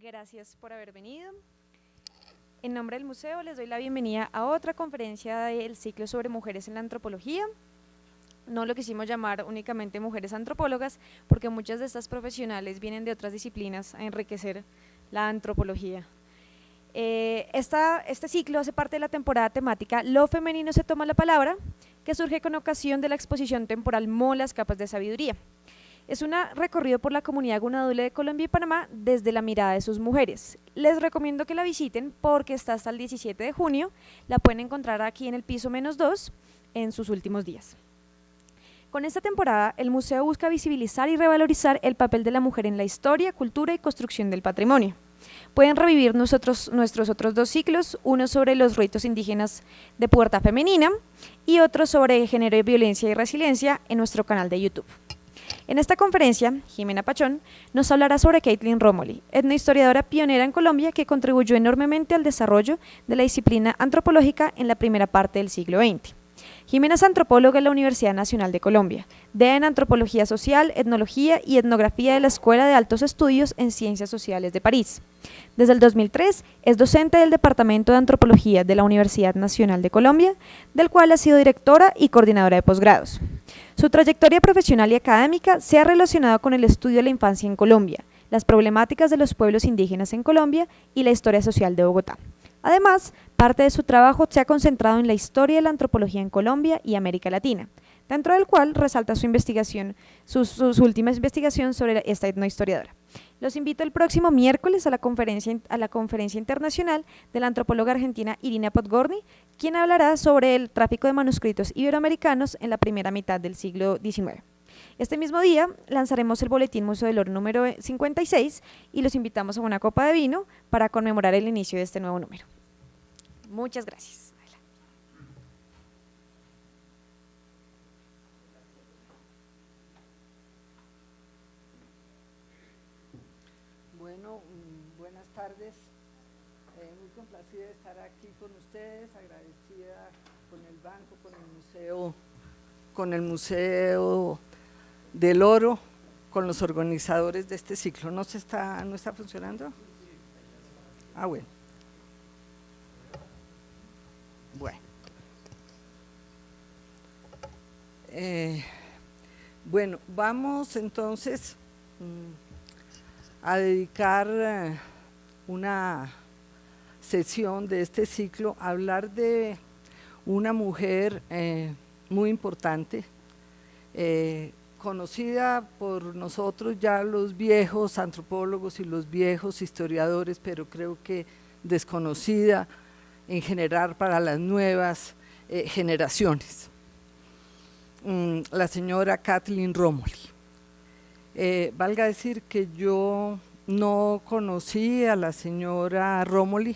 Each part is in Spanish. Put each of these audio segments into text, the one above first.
Gracias por haber venido. En nombre del museo les doy la bienvenida a otra conferencia del ciclo sobre mujeres en la antropología. No lo quisimos llamar únicamente mujeres antropólogas, porque muchas de estas profesionales vienen de otras disciplinas a enriquecer la antropología. Este ciclo hace parte de la temporada temática Lo femenino se toma la palabra, que surge con ocasión de la exposición temporal Molas, capas de sabiduría. Es un recorrido por la comunidad gunadule de Colombia y Panamá desde la mirada de sus mujeres. Les recomiendo que la visiten porque está hasta el 17 de junio, la pueden encontrar aquí en el piso -2 en sus últimos días. Con esta temporada, el museo busca visibilizar y revalorizar el papel de la mujer en la historia, cultura y construcción del patrimonio. Pueden revivir nuestros otros dos ciclos, uno sobre los ritos indígenas de puerta femenina y otro sobre género, violencia y resiliencia en nuestro canal de YouTube. En esta conferencia, Jimena Pachón nos hablará sobre Caitlin Romoli, etnohistoriadora pionera en Colombia que contribuyó enormemente al desarrollo de la disciplina antropológica en la primera parte del siglo XX. Jimena es antropóloga en la Universidad Nacional de Colombia, DEA en Antropología Social, Etnología y Etnografía de la Escuela de Altos Estudios en Ciencias Sociales de París. Desde el 2003 es docente del Departamento de Antropología de la Universidad Nacional de Colombia, del cual ha sido directora y coordinadora de posgrados. Su trayectoria profesional y académica se ha relacionado con el estudio de la infancia en Colombia, las problemáticas de los pueblos indígenas en Colombia y la historia social de Bogotá. Además, parte de su trabajo se ha concentrado en la historia de la antropología en Colombia y América Latina, dentro del cual resalta su última investigación sobre esta etnohistoriadora. Los invito el próximo miércoles a la conferencia internacional de la antropóloga argentina Irina Podgorny, quien hablará sobre el tráfico de manuscritos iberoamericanos en la primera mitad del siglo XIX. Este mismo día lanzaremos el Boletín Museo del Oro número 56 y los invitamos a una copa de vino para conmemorar el inicio de este nuevo número. Muchas gracias. Bueno, buenas tardes. Muy complacida de estar aquí con ustedes, agradecida con el banco, con el Museo del Oro, con los organizadores de este ciclo. ¿No está funcionando? Ah, bueno. Bueno, vamos entonces a dedicar una sesión de este ciclo a hablar de una mujer muy importante, conocida por nosotros ya los viejos antropólogos y los viejos historiadores, pero creo que desconocida en general para las nuevas generaciones. La señora Caitlin Romoli. Valga decir que yo no conocí a la señora Romoli,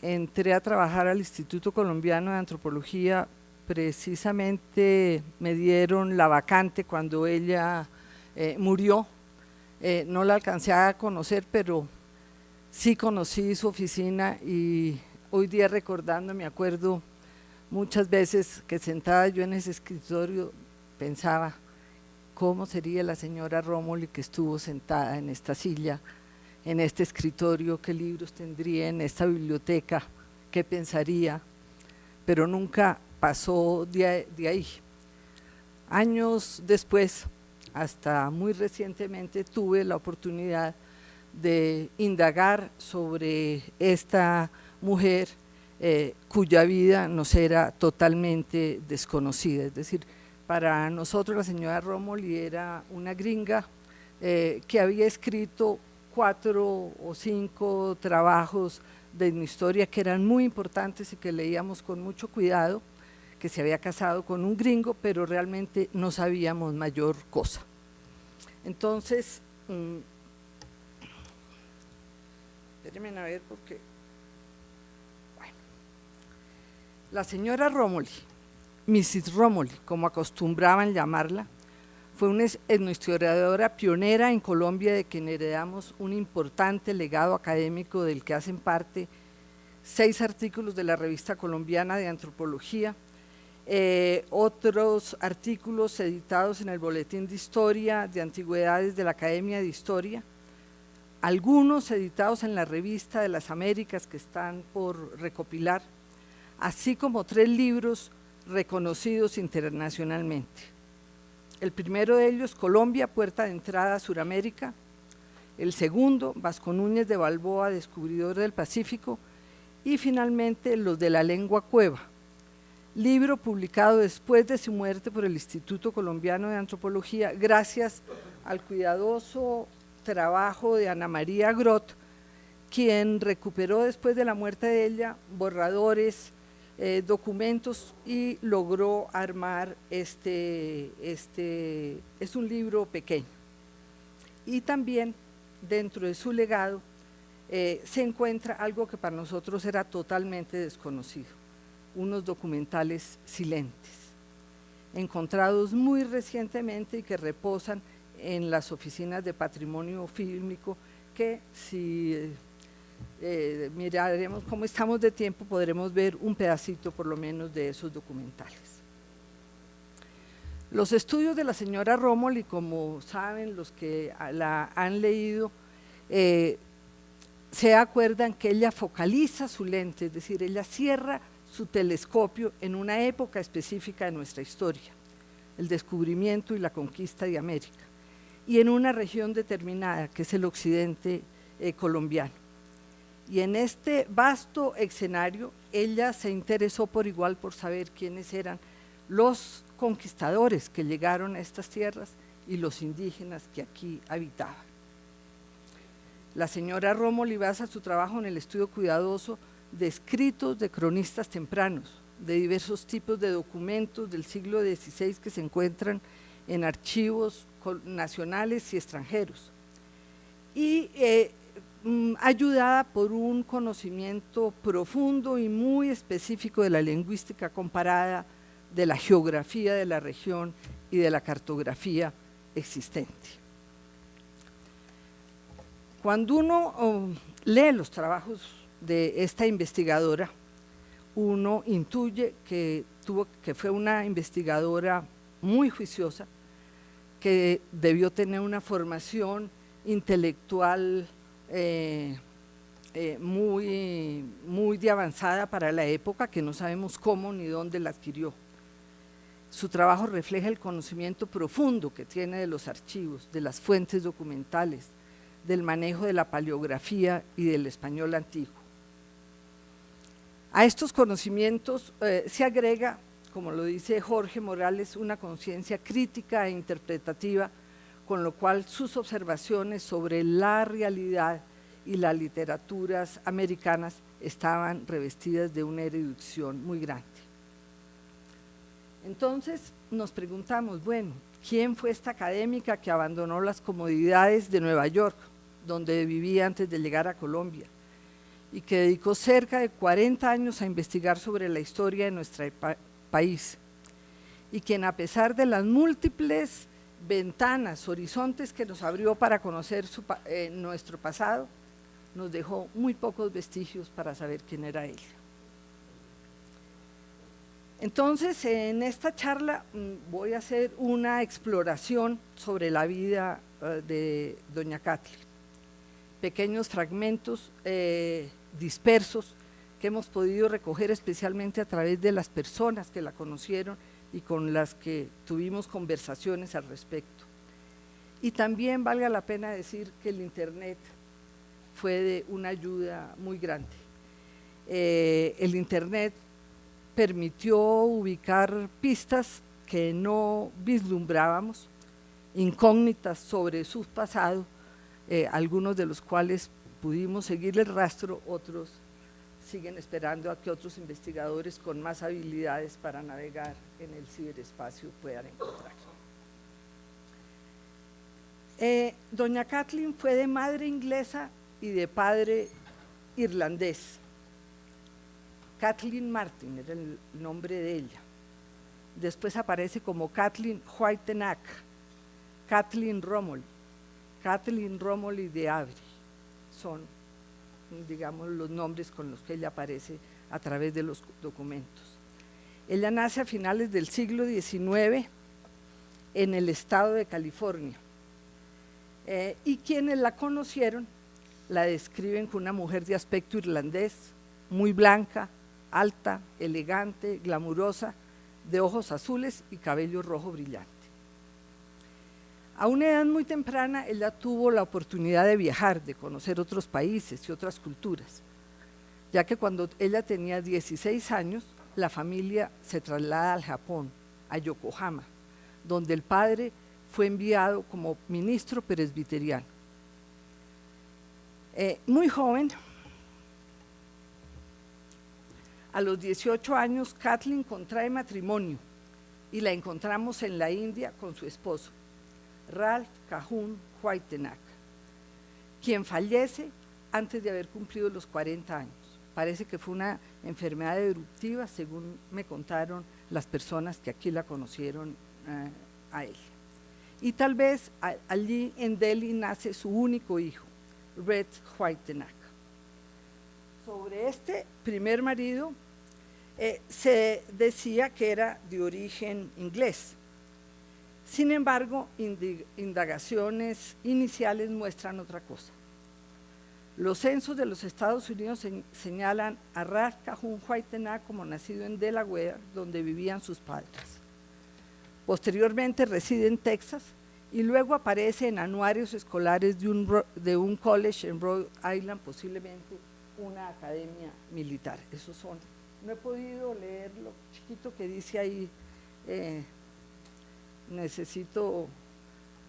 entré a trabajar al Instituto Colombiano de Antropología, precisamente me dieron la vacante cuando ella murió, no la alcancé a conocer, pero sí conocí su oficina y hoy día recordando me acuerdo muchas veces que sentada yo en ese escritorio pensaba cómo sería la señora Romoli que estuvo sentada en esta silla, en este escritorio, qué libros tendría en esta biblioteca, qué pensaría, pero nunca pasó de ahí. Años después, hasta muy recientemente, tuve la oportunidad de indagar sobre esta mujer cuya vida nos era totalmente desconocida, es decir, para nosotros la señora Romoli era una gringa que había escrito 4 o 5 trabajos de etnohistoria que eran muy importantes y que leíamos con mucho cuidado, que se había casado con un gringo, pero realmente no sabíamos mayor cosa. Entonces, espérenme a ver porque… La señora Romoli, Mrs. Romoli, como acostumbraban llamarla, fue una etnohistoriadora pionera en Colombia de quien heredamos un importante legado académico del que hacen parte 6 artículos de la Revista Colombiana de Antropología, otros artículos editados en el Boletín de Historia de Antigüedades de la Academia de Historia, algunos editados en la Revista de las Américas que están por recopilar, así como 3 libros reconocidos internacionalmente. El primero de ellos, Colombia, puerta de entrada a Suramérica. El segundo, Vasco Núñez de Balboa, descubridor del Pacífico. Y finalmente, Los de la lengua cueva, libro publicado después de su muerte por el Instituto Colombiano de Antropología, gracias al cuidadoso trabajo de Ana María Grot, quien recuperó después de la muerte de ella borradores, documentos y logró armar es un libro pequeño. Y también dentro de su legado se encuentra algo que para nosotros era totalmente desconocido, unos documentales silentes, encontrados muy recientemente y que reposan en las oficinas de patrimonio fílmico, que si miraremos cómo estamos de tiempo, podremos ver un pedacito por lo menos de esos documentales. Los estudios de la señora Rómoli, como saben los que la han leído, se acuerdan que ella focaliza su lente, es decir, ella cierra su telescopio en una época específica de nuestra historia, el descubrimiento y la conquista de América, y en una región determinada, que es el occidente colombiano. Y en este vasto escenario, ella se interesó por igual por saber quiénes eran los conquistadores que llegaron a estas tierras y los indígenas que aquí habitaban. La señora Rómoli basa su trabajo en el estudio cuidadoso de escritos de cronistas tempranos, de diversos tipos de documentos del siglo XVI que se encuentran en archivos nacionales y extranjeros, y ayudada por un conocimiento profundo y muy específico de la lingüística comparada, de la geografía de la región y de la cartografía existente. Cuando uno lee los trabajos de esta investigadora, uno intuye que fue una investigadora muy juiciosa, que debió tener una formación intelectual muy de avanzada para la época, que no sabemos cómo ni dónde la adquirió. Su trabajo refleja el conocimiento profundo que tiene de los archivos, de las fuentes documentales, del manejo de la paleografía y del español antiguo. A estos conocimientos se agrega, como lo dice Jorge Morales, una conciencia crítica e interpretativa, con lo cual sus observaciones sobre la realidad y las literaturas americanas estaban revestidas de una erudición muy grande. Entonces nos preguntamos, bueno, ¿quién fue esta académica que abandonó las comodidades de Nueva York, donde vivía antes de llegar a Colombia, y que dedicó cerca de 40 años a investigar sobre la historia de nuestro país, y quien, a pesar de las múltiples ventanas, horizontes que nos abrió para conocer nuestro pasado, nos dejó muy pocos vestigios para saber quién era ella? Entonces, en esta charla voy a hacer una exploración sobre la vida de doña Kathleen, pequeños fragmentos dispersos que hemos podido recoger especialmente a través de las personas que la conocieron y con las que tuvimos conversaciones al respecto. Y también valga la pena decir que el internet fue de una ayuda muy grande. El internet permitió ubicar pistas que no vislumbrábamos, incógnitas sobre su pasado, algunos de los cuales pudimos seguir el rastro, otros siguen esperando a que otros investigadores con más habilidades para navegar en el ciberespacio puedan encontrar. Doña Kathleen fue de madre inglesa y de padre irlandés. Kathleen Martin era el nombre de ella. Después aparece como Kathleen Whitenack, Kathleen Romoli de Avery. Son, digamos, los nombres con los que ella aparece a través de los documentos. Ella nace a finales del siglo XIX en el estado de California, y quienes la conocieron la describen como una mujer de aspecto irlandés, muy blanca, alta, elegante, glamurosa, de ojos azules y cabello rojo brillante. A una edad muy temprana, ella tuvo la oportunidad de viajar, de conocer otros países y otras culturas, ya que cuando ella tenía 16 años, la familia se traslada al Japón, a Yokohama, donde el padre fue enviado como ministro presbiteriano. Muy joven, a los 18 años, Kathleen contrae matrimonio y la encontramos en la India con su esposo, Ralph Cajun Whitenack, quien fallece antes de haber cumplido los 40 años. Parece que fue una enfermedad eruptiva, según me contaron las personas que aquí la conocieron a él. Y tal vez allí en Delhi nace su único hijo, Red Whitenack. Sobre este primer marido se decía que era de origen inglés. Sin embargo, indagaciones iniciales muestran otra cosa. Los censos de los Estados Unidos señalan a Ralph Cajun Whitenack como nacido en Delaware, donde vivían sus padres. Posteriormente reside en Texas y luego aparece en anuarios escolares de un college en Rhode Island, posiblemente una academia militar. Esos son. No he podido leer lo chiquito que dice ahí. Necesito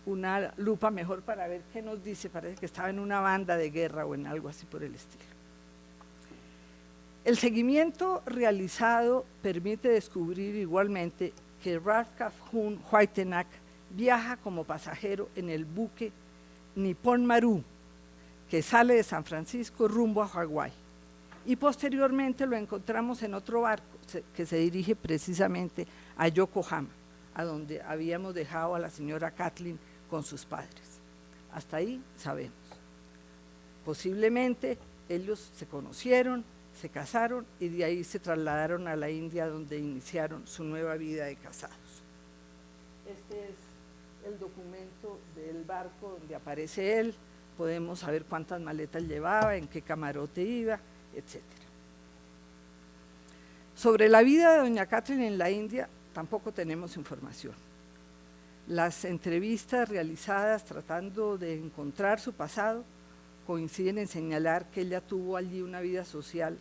una lupa mejor para ver qué nos dice. Parece que estaba en una banda de guerra o en algo así por el estilo. El seguimiento realizado permite descubrir igualmente que Ralph Cajun Whitenack viaja como pasajero en el buque Nippon Maru, que sale de San Francisco rumbo a Hawái, y posteriormente lo encontramos en otro barco que se dirige precisamente a Yokohama, a donde habíamos dejado a la señora Kathleen con sus padres. Hasta ahí sabemos. Posiblemente ellos se conocieron, se casaron y de ahí se trasladaron a la India, donde iniciaron su nueva vida de casados. Este es el documento del barco donde aparece él. Podemos saber cuántas maletas llevaba, en qué camarote iba, etc. Sobre la vida de doña Kathleen en la India tampoco tenemos información. Las entrevistas realizadas tratando de encontrar su pasado coinciden en señalar que ella tuvo allí una vida social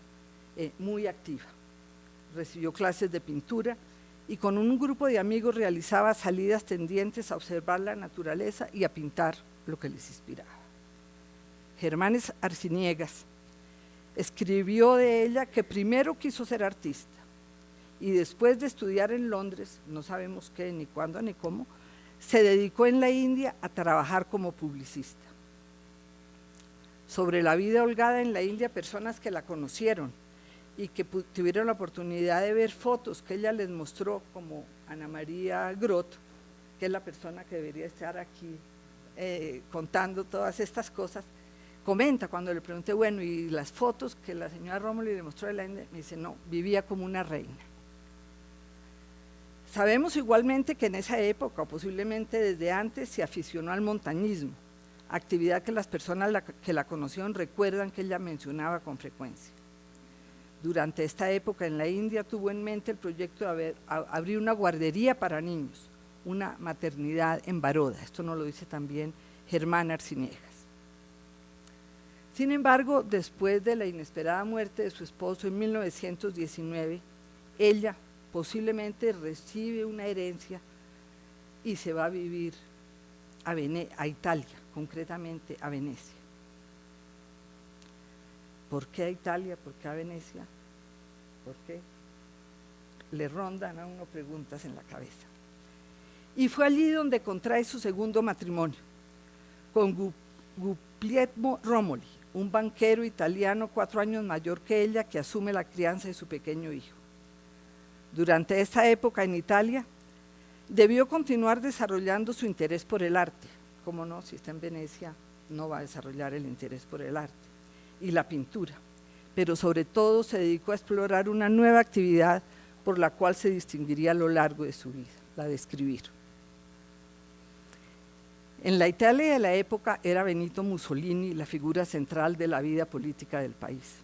muy activa. Recibió clases de pintura y con un grupo de amigos realizaba salidas tendientes a observar la naturaleza y a pintar lo que les inspiraba. Germán Arciniegas escribió de ella que primero quiso ser artista y después de estudiar en Londres, no sabemos qué, ni cuándo, ni cómo, se dedicó en la India a trabajar como publicista. Sobre la vida holgada en la India, personas que la conocieron y que tuvieron la oportunidad de ver fotos que ella les mostró, como Ana María Groth, que es la persona que debería estar aquí contando todas estas cosas, comenta cuando le pregunté, bueno, y las fotos que la señora Rómulo le mostró de la India, me dice, no, vivía como una reina. Sabemos igualmente que en esa época, o posiblemente desde antes, se aficionó al montañismo, actividad que las personas que la conocieron recuerdan que ella mencionaba con frecuencia. Durante esta época en la India tuvo en mente el proyecto de abrir una guardería para niños, una maternidad en Baroda. Esto nos lo dice también Germán Arciniegas. Sin embargo, después de la inesperada muerte de su esposo en 1919, ella posiblemente recibe una herencia y se va a vivir a Italia, concretamente a Venecia. ¿Por qué a Italia? ¿Por qué a Venecia? ¿Por qué? Le rondan a uno preguntas en la cabeza. Y fue allí donde contrae su segundo matrimonio, con Guglielmo Romoli, un banquero italiano 4 años mayor que ella, que asume la crianza de su pequeño hijo. Durante esta época en Italia, debió continuar desarrollando su interés por el arte. Como no, si está en Venecia, no va a desarrollar el interés por el arte y la pintura, pero sobre todo se dedicó a explorar una nueva actividad por la cual se distinguiría a lo largo de su vida, la de escribir. En la Italia de la época era Benito Mussolini la figura central de la vida política del país.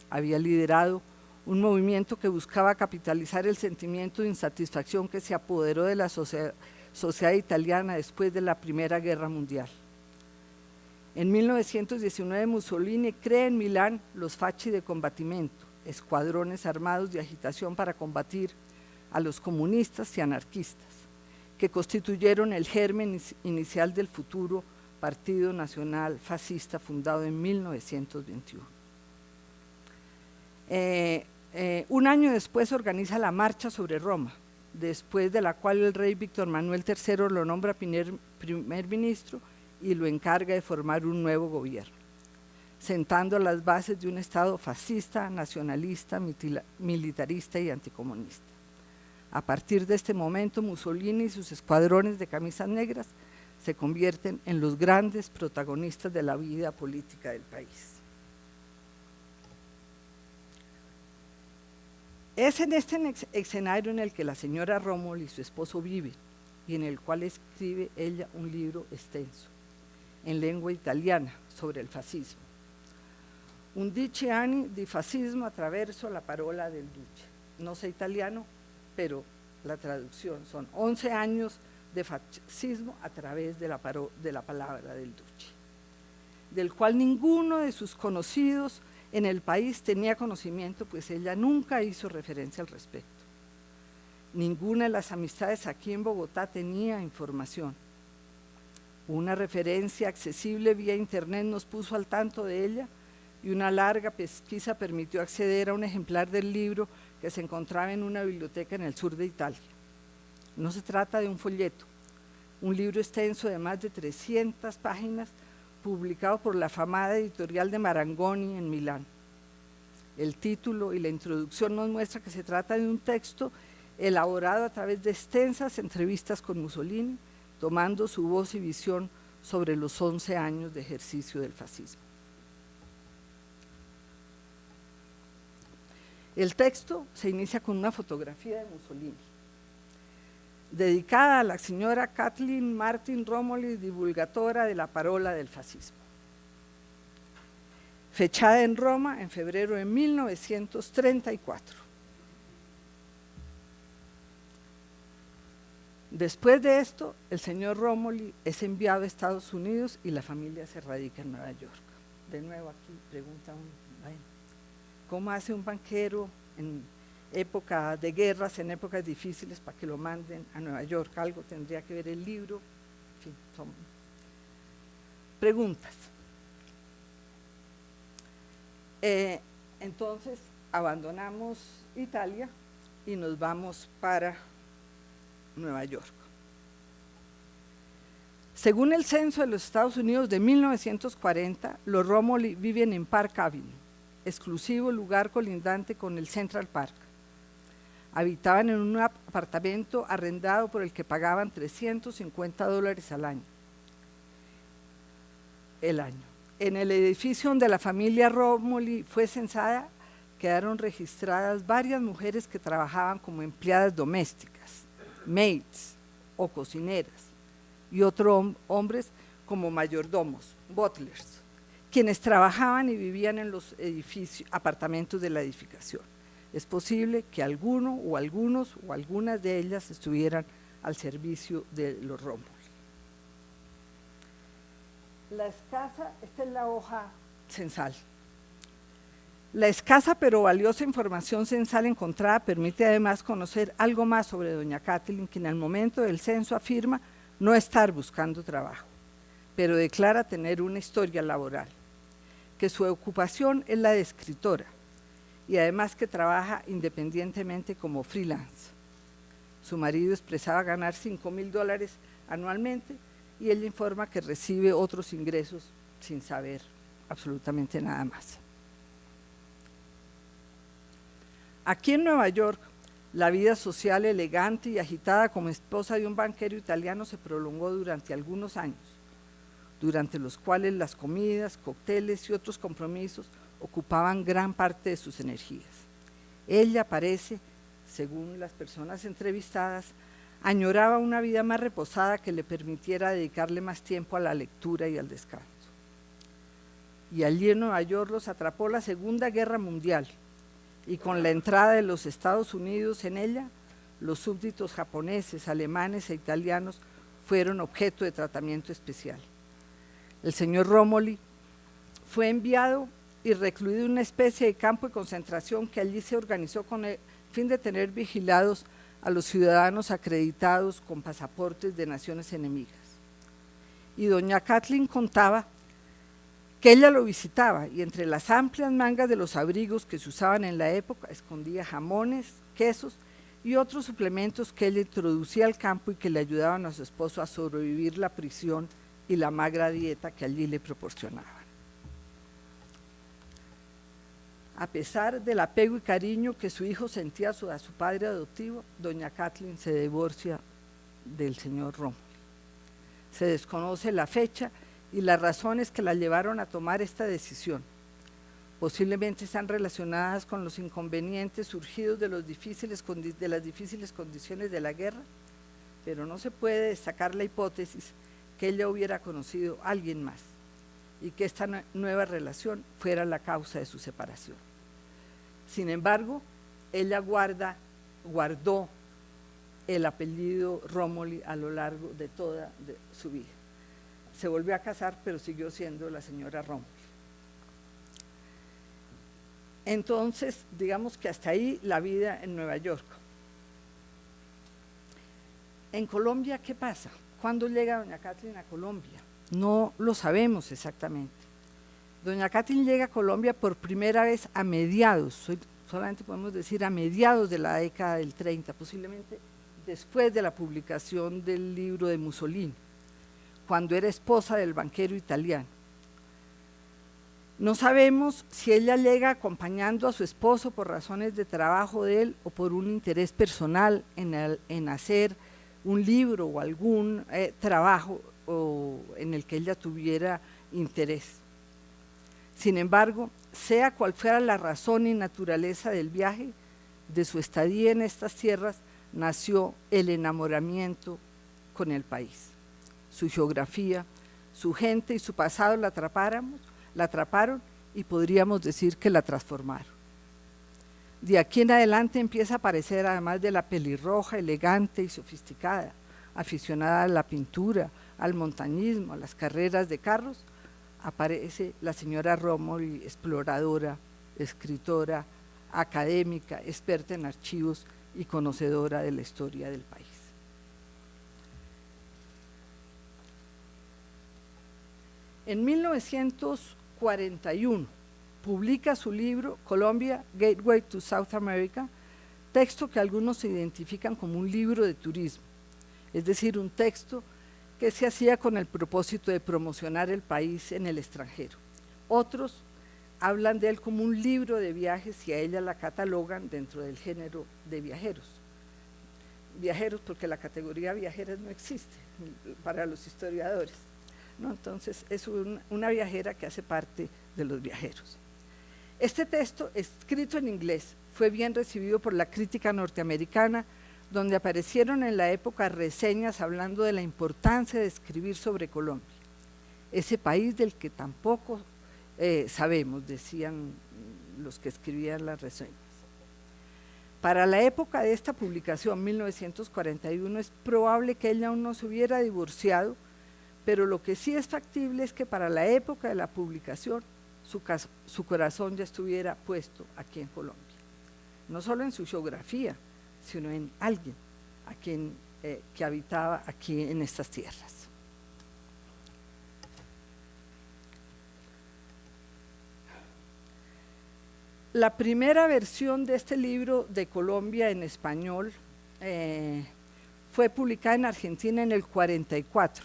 Había liderado un movimiento que buscaba capitalizar el sentimiento de insatisfacción que se apoderó de la sociedad italiana después de la Primera Guerra Mundial. En 1919 Mussolini crea en Milán los Facci de Combattimento, escuadrones armados de agitación para combatir a los comunistas y anarquistas, que constituyeron el germen inicial del futuro Partido Nacional Fascista fundado en 1921. Un año después organiza la Marcha sobre Roma, después de la cual el rey Víctor Manuel III lo nombra primer ministro y lo encarga de formar un nuevo gobierno, sentando las bases de un Estado fascista, nacionalista, militarista y anticomunista. A partir de este momento, Mussolini y sus escuadrones de camisas negras se convierten en los grandes protagonistas de la vida política del país. Es en este escenario en el que la señora Romoli y su esposo viven y en el cual escribe ella un libro extenso, en lengua italiana, sobre el fascismo. 11 anni di fascismo attraverso la parola del Duce. No sé italiano, pero la traducción son 11 años de fascismo a través de la palabra del Duce, del cual ninguno de sus conocidos en el país tenía conocimiento, pues ella nunca hizo referencia al respecto. Ninguna de las amistades aquí en Bogotá tenía información. Una referencia accesible vía internet nos puso al tanto de ella y una larga pesquisa permitió acceder a un ejemplar del libro que se encontraba en una biblioteca en el sur de Italia. No se trata de un folleto, un libro extenso de más de 300 páginas publicado por la afamada editorial de Marangoni en Milán. El título y la introducción nos muestra que se trata de un texto elaborado a través de extensas entrevistas con Mussolini, tomando su voz y visión sobre los 11 años de ejercicio del fascismo. El texto se inicia con una fotografía de Mussolini, dedicada a la señora Kathleen Martin Romoli, divulgatora de la parola del fascismo. Fechada en Roma en febrero de 1934. Después de esto, el señor Romoli es enviado a Estados Unidos y la familia se radica en Nueva York. De nuevo aquí pregunta ¿cómo hace un banquero en época de guerras, en épocas difíciles, para que lo manden a Nueva York? Algo tendría que ver el libro. En fin, son preguntas. Entonces, abandonamos Italia y nos vamos para Nueva York. Según el censo de los Estados Unidos de 1940, los Romoli viven en Park Avenue, exclusivo lugar colindante con el Central Park. Habitaban en un apartamento arrendado por el que pagaban $350 al año. En el edificio donde la familia Romoli fue censada, quedaron registradas varias mujeres que trabajaban como empleadas domésticas, maids o cocineras, y otros hombres como mayordomos, butlers, quienes trabajaban y vivían en los apartamentos de la edificación. Es posible que alguno o algunos o algunas de ellas estuvieran al servicio de los Romoli. La escasa, esta es la hoja censal. La escasa pero valiosa información censal encontrada permite además conocer algo más sobre doña Kathleen, que en el momento del censo afirma no estar buscando trabajo, pero declara tener una historia laboral, que su ocupación es la de escritora y además que trabaja independientemente como freelance. Su marido expresaba ganar $5,000 anualmente y ella informa que recibe otros ingresos sin saber absolutamente nada más. Aquí en Nueva York, la vida social elegante y agitada como esposa de un banquero italiano se prolongó durante algunos años, durante los cuales las comidas, cócteles y otros compromisos ocupaban gran parte de sus energías. Ella parece, según las personas entrevistadas, Añoraba una vida más reposada que le permitiera dedicarle más tiempo a la lectura y al descanso. Y allí en Nueva York los atrapó la Segunda Guerra Mundial, y con la entrada de los Estados Unidos en ella, los súbditos japoneses, alemanes e italianos fueron objeto de tratamiento especial. El señor Romoli fue enviado y recluido en una especie de campo de concentración que allí se organizó con el fin de tener vigilados a los ciudadanos acreditados con pasaportes de naciones enemigas. Y doña Kathleen contaba que ella lo visitaba y entre las amplias mangas de los abrigos que se usaban en la época escondía jamones, quesos y otros suplementos que ella introducía al campo y que le ayudaban a su esposo a sobrevivir la prisión y la magra dieta que allí le proporcionaban. A pesar del apego y cariño que su hijo sentía a su padre adoptivo, doña Kathleen se divorcia del señor Romoli. Se desconoce la fecha y las razones que la llevaron a tomar esta decisión. Posiblemente están relacionadas con los inconvenientes surgidos de las difíciles condiciones de la guerra, pero no se puede destacar la hipótesis que ella hubiera conocido a alguien más y que esta nueva relación fuera la causa de su separación. Sin embargo, ella guardó el apellido Romoli a lo largo de toda su vida. Se volvió a casar, pero siguió siendo la señora Romoli. Entonces, digamos que hasta ahí la vida en Nueva York. En Colombia, ¿qué pasa? ¿Cuándo llega doña Kathleen a Colombia? No lo sabemos exactamente. Doña Kathleen llega a Colombia por primera vez a mediados, solamente podemos decir a mediados de la década del 30, posiblemente después de la publicación del libro de Mussolini, cuando era esposa del banquero italiano. No sabemos si ella llega acompañando a su esposo por razones de trabajo de él o por un interés personal en hacer un libro o algún trabajo en el que ella tuviera interés. Sin embargo, sea cual fuera la razón y naturaleza del viaje, de su estadía en estas tierras, nació el enamoramiento con el país. Su geografía, su gente y su pasado la atraparon y podríamos decir que la transformaron. De aquí en adelante empieza a aparecer, además de la pelirroja, elegante y sofisticada, aficionada a la pintura, al montañismo, a las carreras de carros, aparece la señora Romoli, exploradora, escritora, académica, experta en archivos y conocedora de la historia del país. En 1941 publica su libro Colombia, Gateway to South America, texto que algunos identifican como un libro de turismo, es decir, un texto que se hacía con el propósito de promocionar el país en el extranjero. Otros hablan de él como un libro de viajes y a ella la catalogan dentro del género de viajeros. Viajeros porque la categoría viajeras no existe para los historiadores, ¿no? Entonces es una viajera que hace parte de los viajeros. Este texto, escrito en inglés, fue bien recibido por la crítica norteamericana, donde aparecieron en la época reseñas hablando de la importancia de escribir sobre Colombia, ese país del que tampoco sabemos, decían los que escribían las reseñas. Para la época de esta publicación, 1941, es probable que ella aún no se hubiera divorciado, pero lo que sí es factible es que para la época de la publicación su corazón ya estuviera puesto aquí en Colombia, no solo en su geografía, sino en alguien que habitaba aquí en estas tierras. La primera versión de este libro de Colombia en español fue publicada en Argentina en el 44,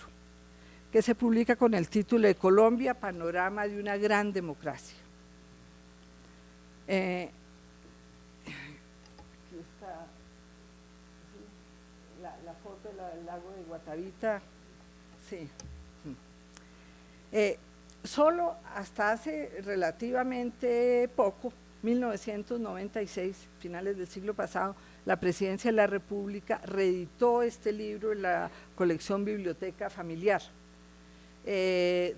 que se publica con el título de Colombia, panorama de una gran democracia. Aquí está la foto del lago de Guatavita. Sí. Solo hasta hace relativamente poco 1996, finales del siglo pasado, la Presidencia de la República reeditó este libro en la colección Biblioteca Familiar, que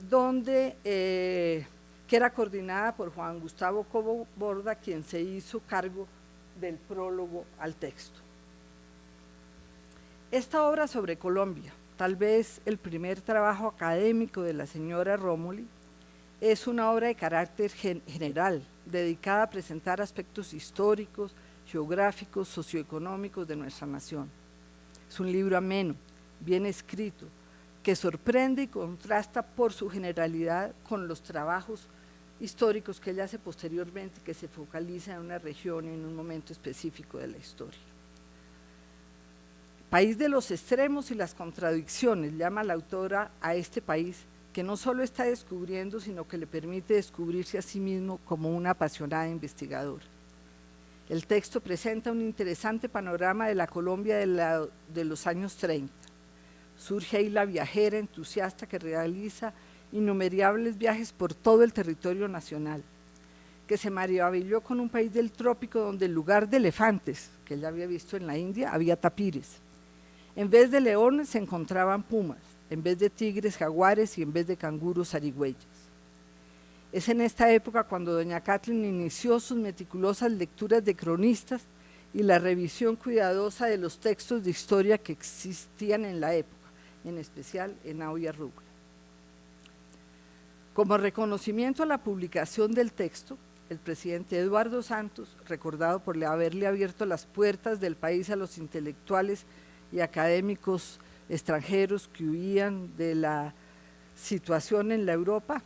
era coordinada por Juan Gustavo Cobo Borda, quien se hizo cargo del prólogo al texto. Esta obra sobre Colombia, tal vez el primer trabajo académico de la señora Rómoli, es una obra de carácter general, dedicada a presentar aspectos históricos, geográficos, socioeconómicos de nuestra nación. Es un libro ameno, bien escrito, que sorprende y contrasta por su generalidad con los trabajos históricos que ella hace posteriormente, que se focaliza en una región y en un momento específico de la historia. País de los extremos y las contradicciones, llama la autora a este país, que no solo está descubriendo, sino que le permite descubrirse a sí mismo como una apasionada investigadora. El texto presenta un interesante panorama de la Colombia de los años 30. Surge ahí la viajera entusiasta que realiza innumerables viajes por todo el territorio nacional, que se maravilló con un país del trópico donde en lugar de elefantes, que ella había visto en la India, había tapires. En vez de leones se encontraban pumas, en vez de tigres, jaguares y en vez de canguros, zarigüeyas. Es en esta época cuando doña Kathleen inició sus meticulosas lecturas de cronistas y la revisión cuidadosa de los textos de historia que existían en la época, en especial Henao y Arrugla. Como reconocimiento a la publicación del texto, el presidente Eduardo Santos, recordado por haberle abierto las puertas del país a los intelectuales y académicos extranjeros que huían de la situación en la Europa,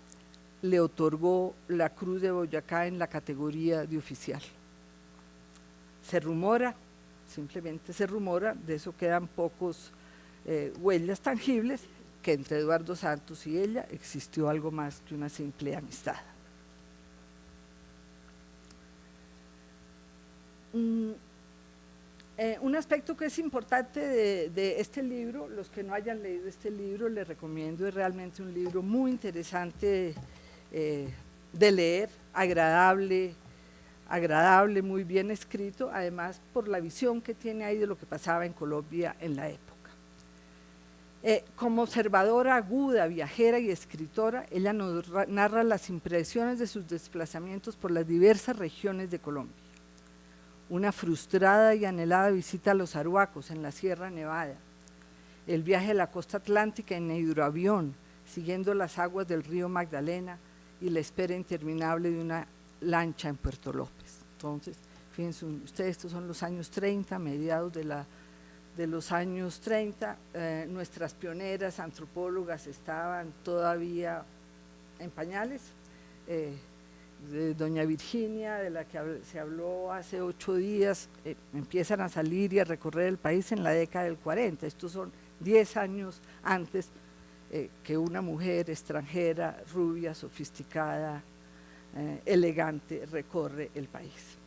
le otorgó la Cruz de Boyacá en la categoría de oficial. Se rumora, simplemente se rumora, de eso quedan pocos huellas tangibles, que entre Eduardo Santos y ella existió algo más que una simple amistad. Un aspecto que es importante de este libro, los que no hayan leído este libro, les recomiendo, es realmente un libro muy interesante de leer, agradable, muy bien escrito, además por la visión que tiene ahí de lo que pasaba en Colombia en la época. Como observadora aguda, viajera y escritora, ella nos narra las impresiones de sus desplazamientos por las diversas regiones de Colombia. Una frustrada y anhelada visita a los Arhuacos en la Sierra Nevada, el viaje a la costa atlántica en hidroavión, siguiendo las aguas del río Magdalena y la espera interminable de una lancha en Puerto López. Entonces, fíjense ustedes, estos son los años 30, mediados de los años 30, nuestras pioneras antropólogas estaban todavía en pañales, de doña Virginia, de la que se habló hace 8 días, empiezan a salir y a recorrer el país en la década del 40, estos son 10 años antes que una mujer extranjera, rubia, sofisticada, elegante, recorre el país.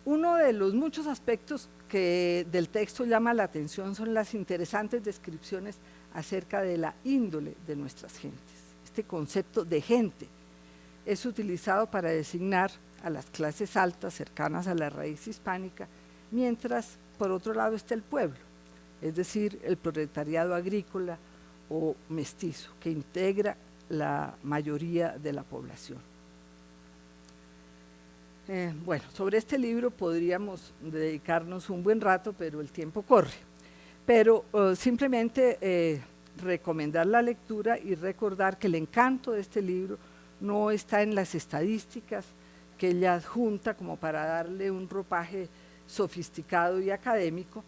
Uno de los muchos aspectos que del texto llama la atención son las interesantes descripciones acerca de la índole de nuestras gentes. Este concepto de gente es utilizado para designar a las clases altas cercanas a la raíz hispánica, mientras por otro lado está el pueblo, es decir, el proletariado agrícola o mestizo, que integra la mayoría de la población. Bueno, sobre este libro podríamos dedicarnos un buen rato, pero el tiempo corre. Pero simplemente recomendar la lectura y recordar que el encanto de este libro no está en las estadísticas que ella adjunta como para darle un ropaje sofisticado y académico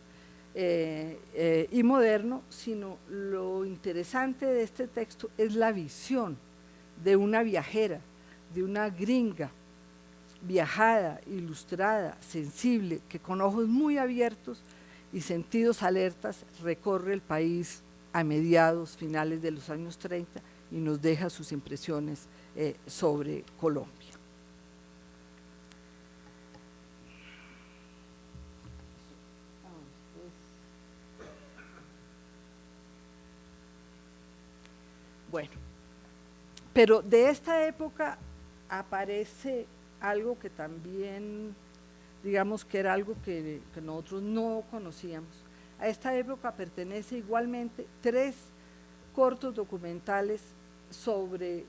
y moderno, sino lo interesante de este texto es la visión de una viajera, de una gringa, viajada, ilustrada, sensible, que con ojos muy abiertos y sentidos alertas recorre el país a mediados, finales de los años 30 y nos deja sus impresiones sobre Colombia. Bueno, pero de esta época aparece algo que también, digamos que era algo que nosotros no conocíamos. A esta época pertenece igualmente 3 cortos documentales sobre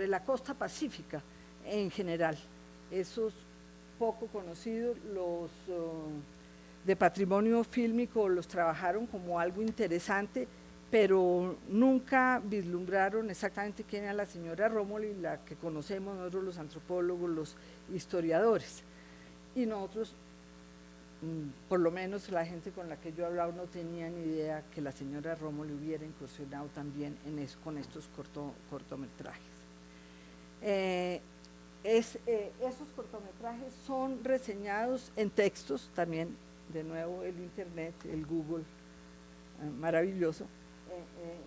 la costa pacífica en general. Esos poco conocidos, los de patrimonio fílmico los trabajaron como algo interesante, pero nunca vislumbraron exactamente quién era la señora Rómoli, la que conocemos nosotros los antropólogos, los historiadores. Y nosotros, por lo menos la gente con la que yo he hablado, no tenía ni idea que la señora Rómoli hubiera incursionado también con estos cortometrajes. Esos cortometrajes son reseñados en textos también, de nuevo el internet, el Google, maravilloso,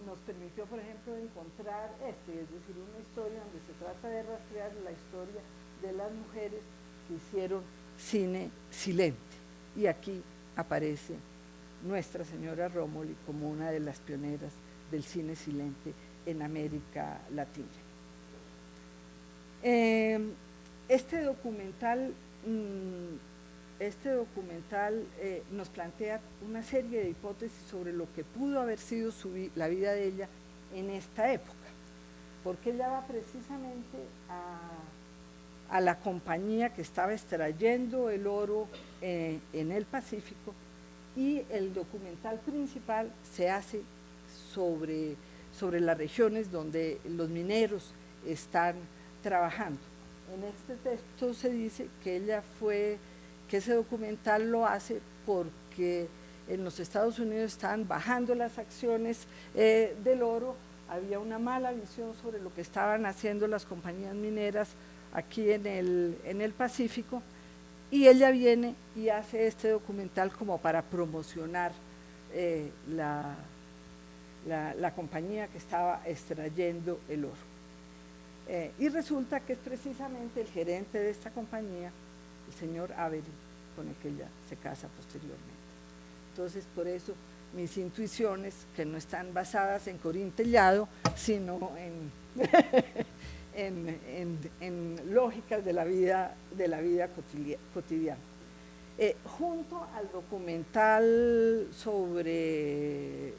nos permitió, por ejemplo, encontrar es decir, una historia donde se trata de rastrear la historia de las mujeres que hicieron cine silente. Y aquí aparece Nuestra Señora Rómoli como una de las pioneras del cine silente en América Latina. Este documental nos plantea una serie de hipótesis sobre lo que pudo haber sido la vida de ella en esta época, porque ella va precisamente a la compañía que estaba extrayendo el oro en el Pacífico, y el documental principal se hace sobre las regiones donde los mineros están trabajando. En este texto se dice que que ese documental lo hace porque en los Estados Unidos estaban bajando las acciones del oro, había una mala visión sobre lo que estaban haciendo las compañías mineras aquí en el Pacífico, y ella viene y hace este documental como para promocionar la compañía que estaba extrayendo el oro. Y resulta que es precisamente el gerente de esta compañía, el señor Avery, con el que ella se casa posteriormente. Entonces, por eso mis intuiciones, que no están basadas en Corín Tellado, sino en lógicas de la vida cotidiana. Junto al documental sobre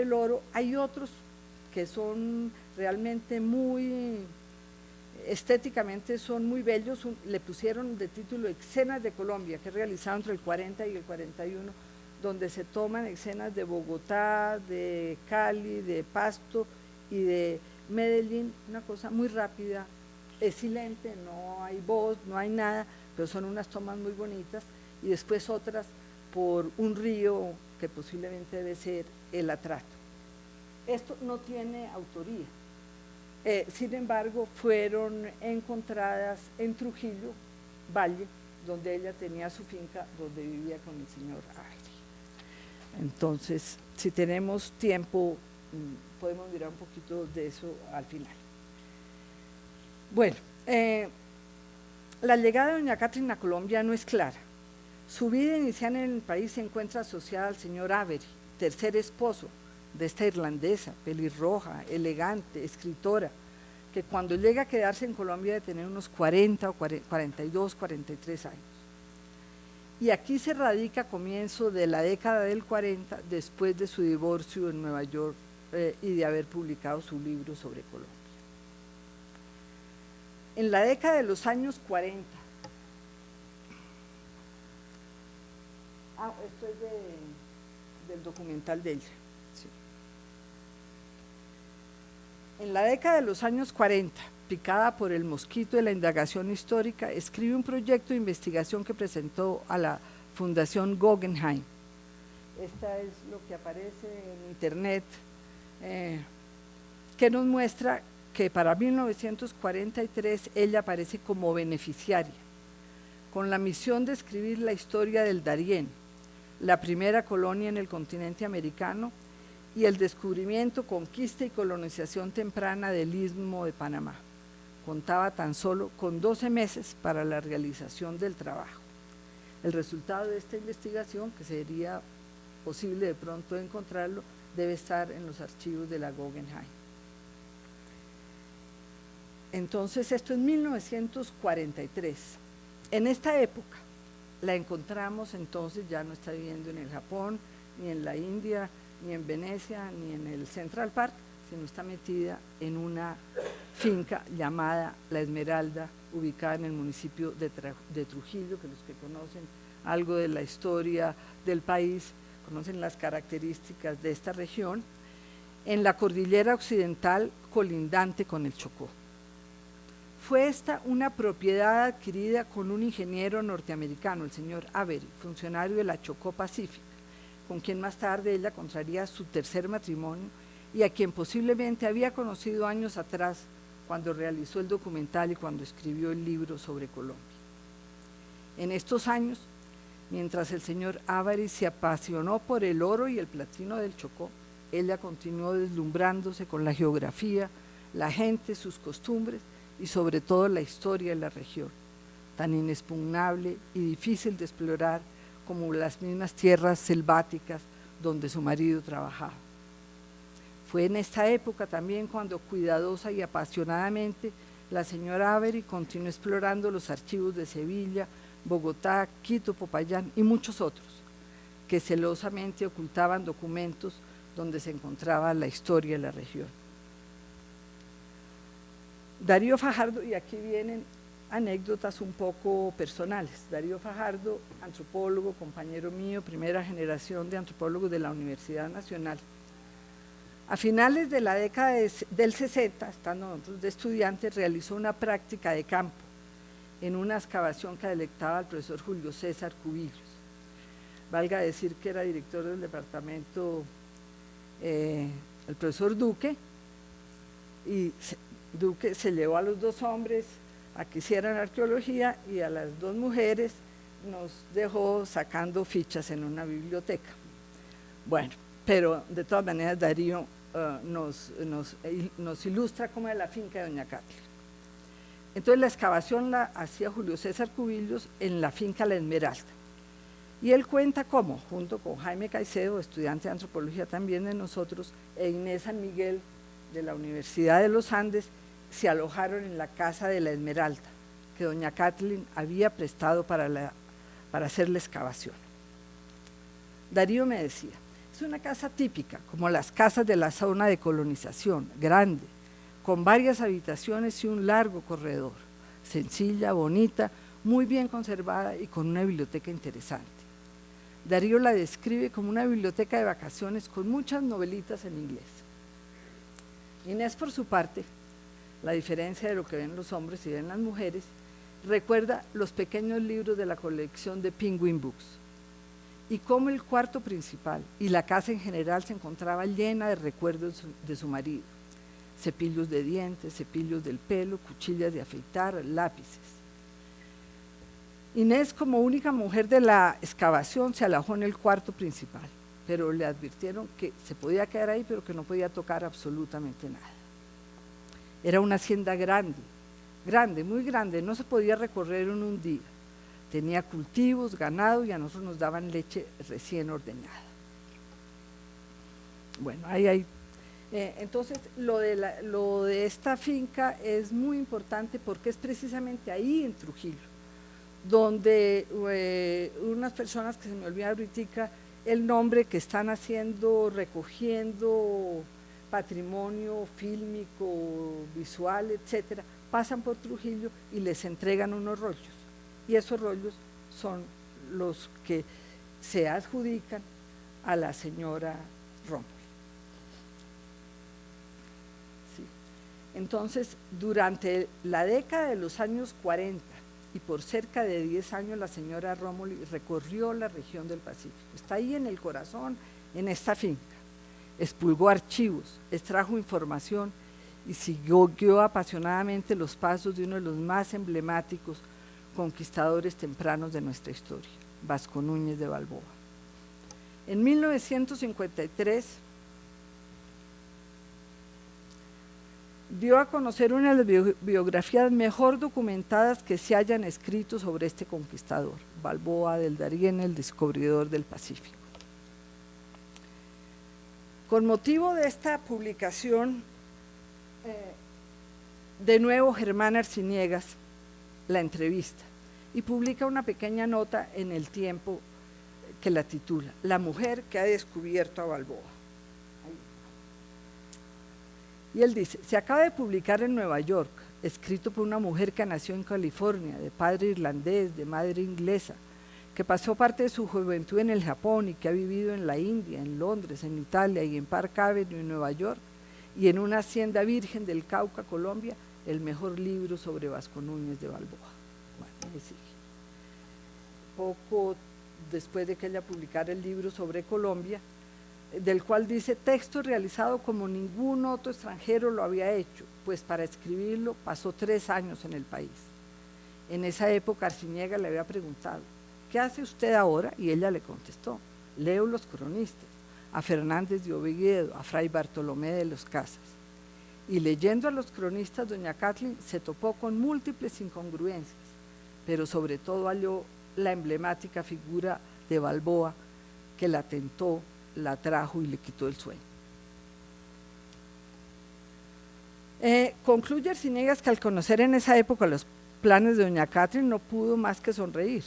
el oro, hay otros que son realmente estéticamente son muy bellos. Le pusieron de título Escenas de Colombia, que es realizado entre el 40 y el 41, donde se toman escenas de Bogotá, de Cali, de Pasto y de Medellín, una cosa muy rápida, es silente, no hay voz, no hay nada, pero son unas tomas muy bonitas, y después otras por un río que posiblemente debe ser el Atrato. Esto no tiene autoría, sin embargo fueron encontradas en Trujillo, Valle, donde ella tenía su finca, donde vivía con el señor Avery. Entonces, si tenemos tiempo, podemos mirar un poquito de eso al final. Bueno, la llegada de doña Catherine a Colombia no es clara. Su vida inicial en el país se encuentra asociada al señor Avery, tercer esposo de esta irlandesa, pelirroja, elegante, escritora, que cuando llega a quedarse en Colombia debe tener unos 40 o 42, 43 años. Y aquí se radica a comienzo de la década del 40, después de su divorcio en Nueva York y de haber publicado su libro sobre Colombia. En la década de los años 40, esto es del documental de ella. Sí. En la década de los años 40, picada por el mosquito de la indagación histórica, escribe un proyecto de investigación que presentó a la Fundación Guggenheim. Esta es lo que aparece en internet, que nos muestra que para 1943 ella aparece como beneficiaria, con la misión de escribir la historia del Darién, la primera colonia en el continente americano, y el descubrimiento, conquista y colonización temprana del Istmo de Panamá. Contaba tan solo con 12 meses para la realización del trabajo. El resultado de esta investigación, que sería posible de pronto encontrarlo, debe estar en los archivos de la Guggenheim. Entonces esto es 1943. En esta época la encontramos entonces, ya no está viviendo en el Japón, ni en la India, ni en Venecia, ni en el Central Park, sino está metida en una finca llamada La Esmeralda, ubicada en el municipio de Trujillo, que los que conocen algo de la historia del país, conocen las características de esta región, en la cordillera occidental colindante con el Chocó. Fue esta una propiedad adquirida con un ingeniero norteamericano, el señor Avery, funcionario de la Chocó Pacific, con quien más tarde ella contraría su tercer matrimonio y a quien posiblemente había conocido años atrás cuando realizó el documental y cuando escribió el libro sobre Colombia. En estos años, mientras el señor Avery se apasionó por el oro y el platino del Chocó, ella continuó deslumbrándose con la geografía, la gente, sus costumbres y sobre todo la historia de la región, tan inexpugnable y difícil de explorar como las mismas tierras selváticas donde su marido trabajaba. Fue en esta época también cuando cuidadosa y apasionadamente la señora Avery continuó explorando los archivos de Sevilla, Bogotá, Quito, Popayán y muchos otros, que celosamente ocultaban documentos donde se encontraba la historia de la región. Darío Fajardo, y aquí vienen anécdotas un poco personales. Darío Fajardo, antropólogo, compañero mío, primera generación de antropólogos de la Universidad Nacional. A finales de la década del 60, estando nosotros de estudiantes, realizó una práctica de campo en una excavación que deleitaba al profesor Julio César Cubillos. Valga decir que era director del departamento el profesor Duque, y Duque se llevó a los dos hombres a que hicieran arqueología y a las dos mujeres nos dejó sacando fichas en una biblioteca. Bueno, pero de todas maneras Darío nos ilustra cómo es la finca de doña Katia. Entonces la excavación la hacía Julio César Cubillos en la finca La Esmeralda. Y él cuenta cómo, junto con Jaime Caicedo, estudiante de antropología también de nosotros, e Inés San Miguel de la Universidad de los Andes, se alojaron en la casa de La Esmeralda, que doña Kathleen había prestado para hacer la excavación. Darío me decía, es una casa típica, como las casas de la zona de colonización, grande, con varias habitaciones y un largo corredor, sencilla, bonita, muy bien conservada y con una biblioteca interesante. Darío la describe como una biblioteca de vacaciones con muchas novelitas en inglés. Inés, por su parte, la diferencia de lo que ven los hombres y ven las mujeres, recuerda los pequeños libros de la colección de Penguin Books y cómo el cuarto principal y la casa en general se encontraba llena de recuerdos de su marido, cepillos de dientes, cepillos del pelo, cuchillas de afeitar, lápices. Inés, como única mujer de la excavación, se alojó en el cuarto principal, pero le advirtieron que se podía quedar ahí, pero que no podía tocar absolutamente nada. Era una hacienda grande, grande, muy grande, no se podía recorrer en un día. Tenía cultivos, ganado y a nosotros nos daban leche recién ordeñada. Bueno, ahí hay. Entonces, lo de esta finca es muy importante porque es precisamente ahí en Trujillo, donde unas personas que se me olvida ahorita el nombre, que están recogiendo patrimonio fílmico, visual, etcétera, pasan por Trujillo y les entregan unos rollos, y esos rollos son los que se adjudican a la señora Rómulo. Sí. Entonces, durante la década de los años 40 y por cerca de 10 años, la señora Rómulo recorrió la región del Pacífico, está ahí en el corazón, en esta finca. Expulgó archivos, extrajo información y siguió apasionadamente los pasos de uno de los más emblemáticos conquistadores tempranos de nuestra historia, Vasco Núñez de Balboa. En 1953 dio a conocer una de las biografías mejor documentadas que se hayan escrito sobre este conquistador, Balboa del Darién, el descubridor del Pacífico. Con motivo de esta publicación, De nuevo Germán Arciniegas la entrevista y publica una pequeña nota en El Tiempo que la titula La mujer que ha descubierto a Balboa. Y él dice, se acaba de publicar en Nueva York, escrito por una mujer que nació en California, de padre irlandés, de madre inglesa, que pasó parte de su juventud en el Japón y que ha vivido en la India, en Londres, en Italia y en Park Avenue, en Nueva York, y en una hacienda virgen del Cauca, Colombia, el mejor libro sobre Vasco Núñez de Balboa. Bueno, me sigue. Poco después de que ella publicara el libro sobre Colombia, del cual dice, texto realizado como ningún otro extranjero lo había hecho, pues para escribirlo pasó 3 años en el país. En esa época Arciniegas le había preguntado, ¿qué hace usted ahora? Y ella le contestó, leo los cronistas, a Fernández de Oviedo, a Fray Bartolomé de los Casas. Y leyendo a los cronistas, doña Kathleen se topó con múltiples incongruencias, pero sobre todo halló la emblemática figura de Balboa que la tentó, la trajo y le quitó el sueño. Concluye Arciniegas que al conocer en esa época los planes de doña Kathleen no pudo más que sonreír,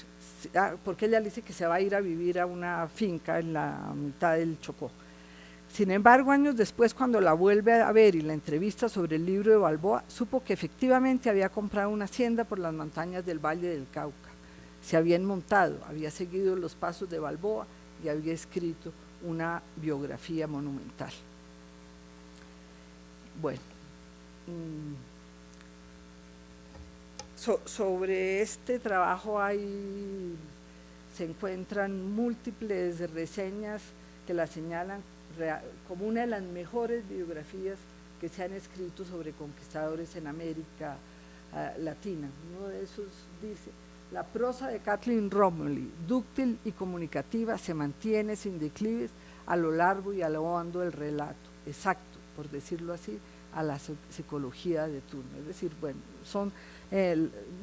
porque ella le dice que se va a ir a vivir a una finca en la mitad del Chocó. Sin embargo, años después, cuando la vuelve a ver y la entrevista sobre el libro de Balboa, supo que efectivamente había comprado una hacienda por las montañas del Valle del Cauca. Se habían montado, había seguido los pasos de Balboa y había escrito una biografía monumental. Bueno, sobre este trabajo se encuentran múltiples reseñas que la señalan como una de las mejores biografías que se han escrito sobre conquistadores en América Latina. Uno de esos dice, la prosa de Kathleen Romilly, dúctil y comunicativa, se mantiene sin declives a lo largo y a lo hondo del relato, exacto, por decirlo así, a la psicología de turno. Es decir, bueno, son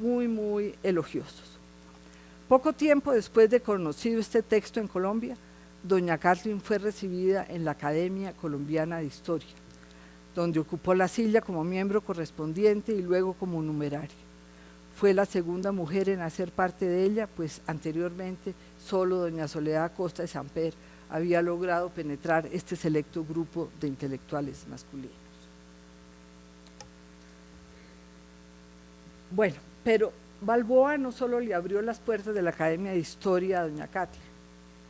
muy, muy elogiosos. Poco tiempo después de conocido este texto en Colombia, doña Kathleen fue recibida en la Academia Colombiana de Historia, donde ocupó la silla como miembro correspondiente y luego como numeraria. Fue la segunda mujer en hacer parte de ella, pues anteriormente solo doña Soledad Acosta de Samper había logrado penetrar este selecto grupo de intelectuales masculinos. Bueno, pero Balboa no solo le abrió las puertas de la Academia de Historia a doña Kathleen,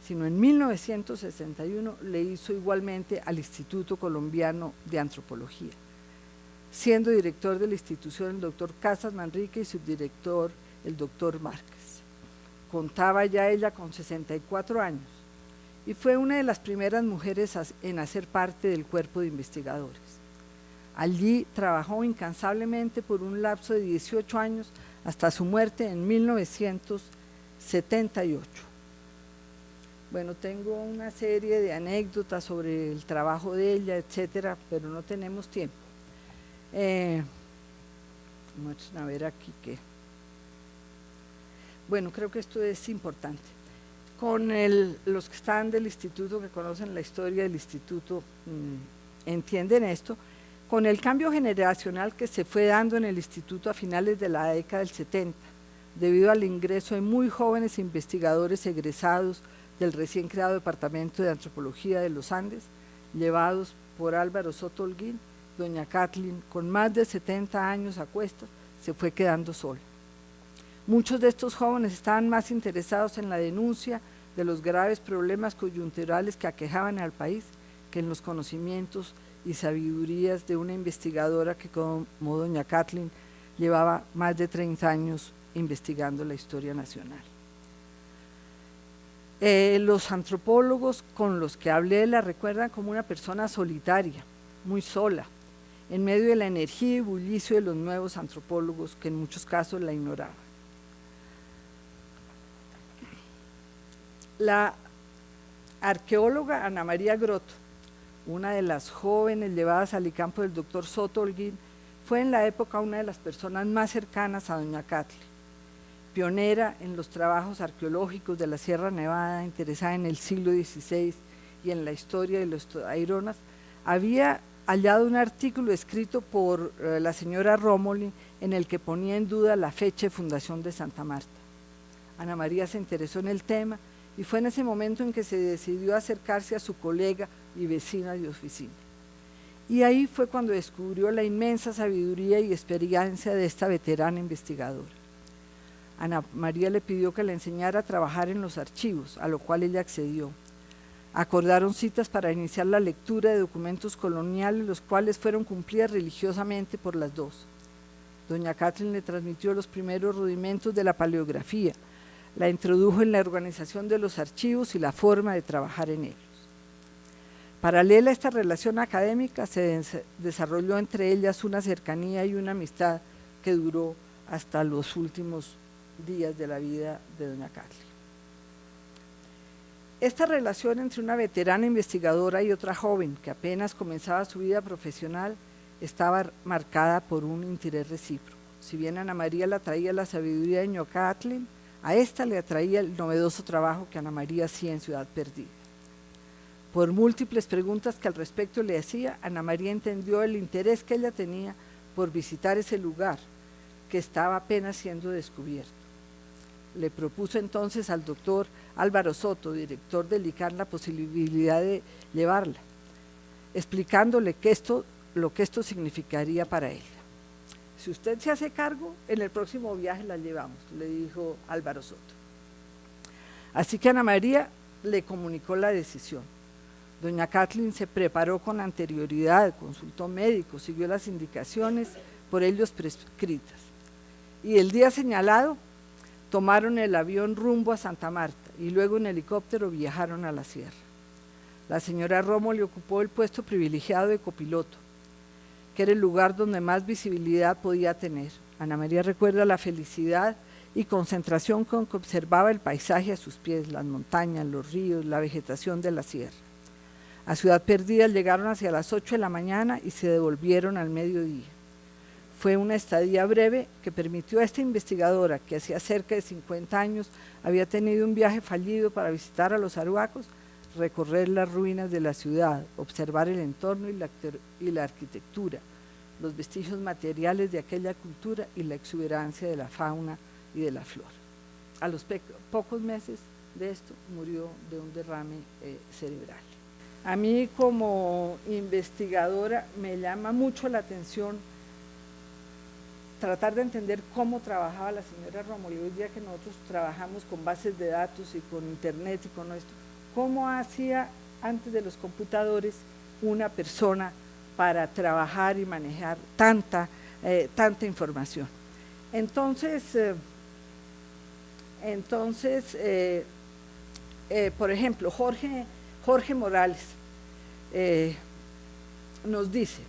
sino en 1961 le hizo igualmente al Instituto Colombiano de Antropología, siendo director de la institución el doctor Casas Manrique y subdirector el doctor Márquez. Contaba ya ella con 64 años y fue una de las primeras mujeres en hacer parte del cuerpo de investigadores. Allí trabajó incansablemente por un lapso de 18 años hasta su muerte en 1978. Bueno, tengo una serie de anécdotas sobre el trabajo de ella, etcétera, pero no tenemos tiempo. Vamos a ver aquí qué. Bueno, creo que esto es importante. Con los que están del instituto, que conocen la historia del instituto, entienden esto. Con el cambio generacional que se fue dando en el instituto a finales de la década del 70, debido al ingreso de muy jóvenes investigadores egresados del recién creado Departamento de Antropología de los Andes, llevados por Álvaro Soto Holguín, doña Kathleen, con más de 70 años a cuestas, se fue quedando sola. Muchos de estos jóvenes estaban más interesados en la denuncia de los graves problemas coyunturales que aquejaban al país que en los conocimientos y sabidurías de una investigadora que, como doña Kathleen, llevaba más de 30 años investigando la historia nacional. Los antropólogos con los que hablé la recuerdan como una persona solitaria, muy sola, en medio de la energía y bullicio de los nuevos antropólogos que en muchos casos la ignoraban. La arqueóloga Ana María Grotto, una de las jóvenes llevadas al campo del doctor Soto Holguín, fue en la época una de las personas más cercanas a doña Kathleen, pionera en los trabajos arqueológicos de la Sierra Nevada, interesada en el siglo XVI y en la historia de los Taironas. Había hallado un artículo escrito por la señora Rómoli en el que ponía en duda la fecha de fundación de Santa Marta. Ana María se interesó en el tema y fue en ese momento en que se decidió acercarse a su colega y vecina de oficina. Y ahí fue cuando descubrió la inmensa sabiduría y experiencia de esta veterana investigadora. Ana María le pidió que le enseñara a trabajar en los archivos, a lo cual ella accedió. Acordaron citas para iniciar la lectura de documentos coloniales, los cuales fueron cumplidas religiosamente por las dos. Doña Kathleen le transmitió los primeros rudimentos de la paleografía, la introdujo en la organización de los archivos y la forma de trabajar en ellos. Paralela a esta relación académica, se desarrolló entre ellas una cercanía y una amistad que duró hasta los últimos días de la vida de doña Kathleen. Esta relación entre una veterana investigadora y otra joven que apenas comenzaba su vida profesional estaba marcada por un interés recíproco. Si bien Ana María le atraía la sabiduría de doña Kathleen, a esta le atraía el novedoso trabajo que Ana María hacía en Ciudad Perdida. Por múltiples preguntas que al respecto le hacía, Ana María entendió el interés que ella tenía por visitar ese lugar que estaba apenas siendo descubierto. Le propuso entonces al doctor Álvaro Soto, director del ICANN, la posibilidad de llevarla, explicándole lo que esto significaría para ella. Si usted se hace cargo, en el próximo viaje la llevamos, le dijo Álvaro Soto. Así que Ana María le comunicó la decisión. Doña Kathleen se preparó con anterioridad, consultó médicos, siguió las indicaciones por ellos prescritas. Y el día señalado tomaron el avión rumbo a Santa Marta y luego en helicóptero viajaron a la sierra. La señora Romo le ocupó el puesto privilegiado de copiloto, que era el lugar donde más visibilidad podía tener. Ana María recuerda la felicidad y concentración con que observaba el paisaje a sus pies, las montañas, los ríos, la vegetación de la sierra. A Ciudad Perdida llegaron hacia las 8 de la mañana y se devolvieron al mediodía. Fue una estadía breve que permitió a esta investigadora, que hacía cerca de 50 años había tenido un viaje fallido para visitar a los arhuacos, recorrer las ruinas de la ciudad, observar el entorno y la arquitectura, los vestigios materiales de aquella cultura y la exuberancia de la fauna y de la flora. A los pocos meses de esto murió de un derrame cerebral. A mí como investigadora me llama mucho la atención tratar de entender cómo trabajaba la señora Rómoli. Hoy día que nosotros trabajamos con bases de datos y con internet y con esto, cómo hacía antes de los computadores una persona para trabajar y manejar tanta información. Entonces, por ejemplo, Jorge Morales nos dice,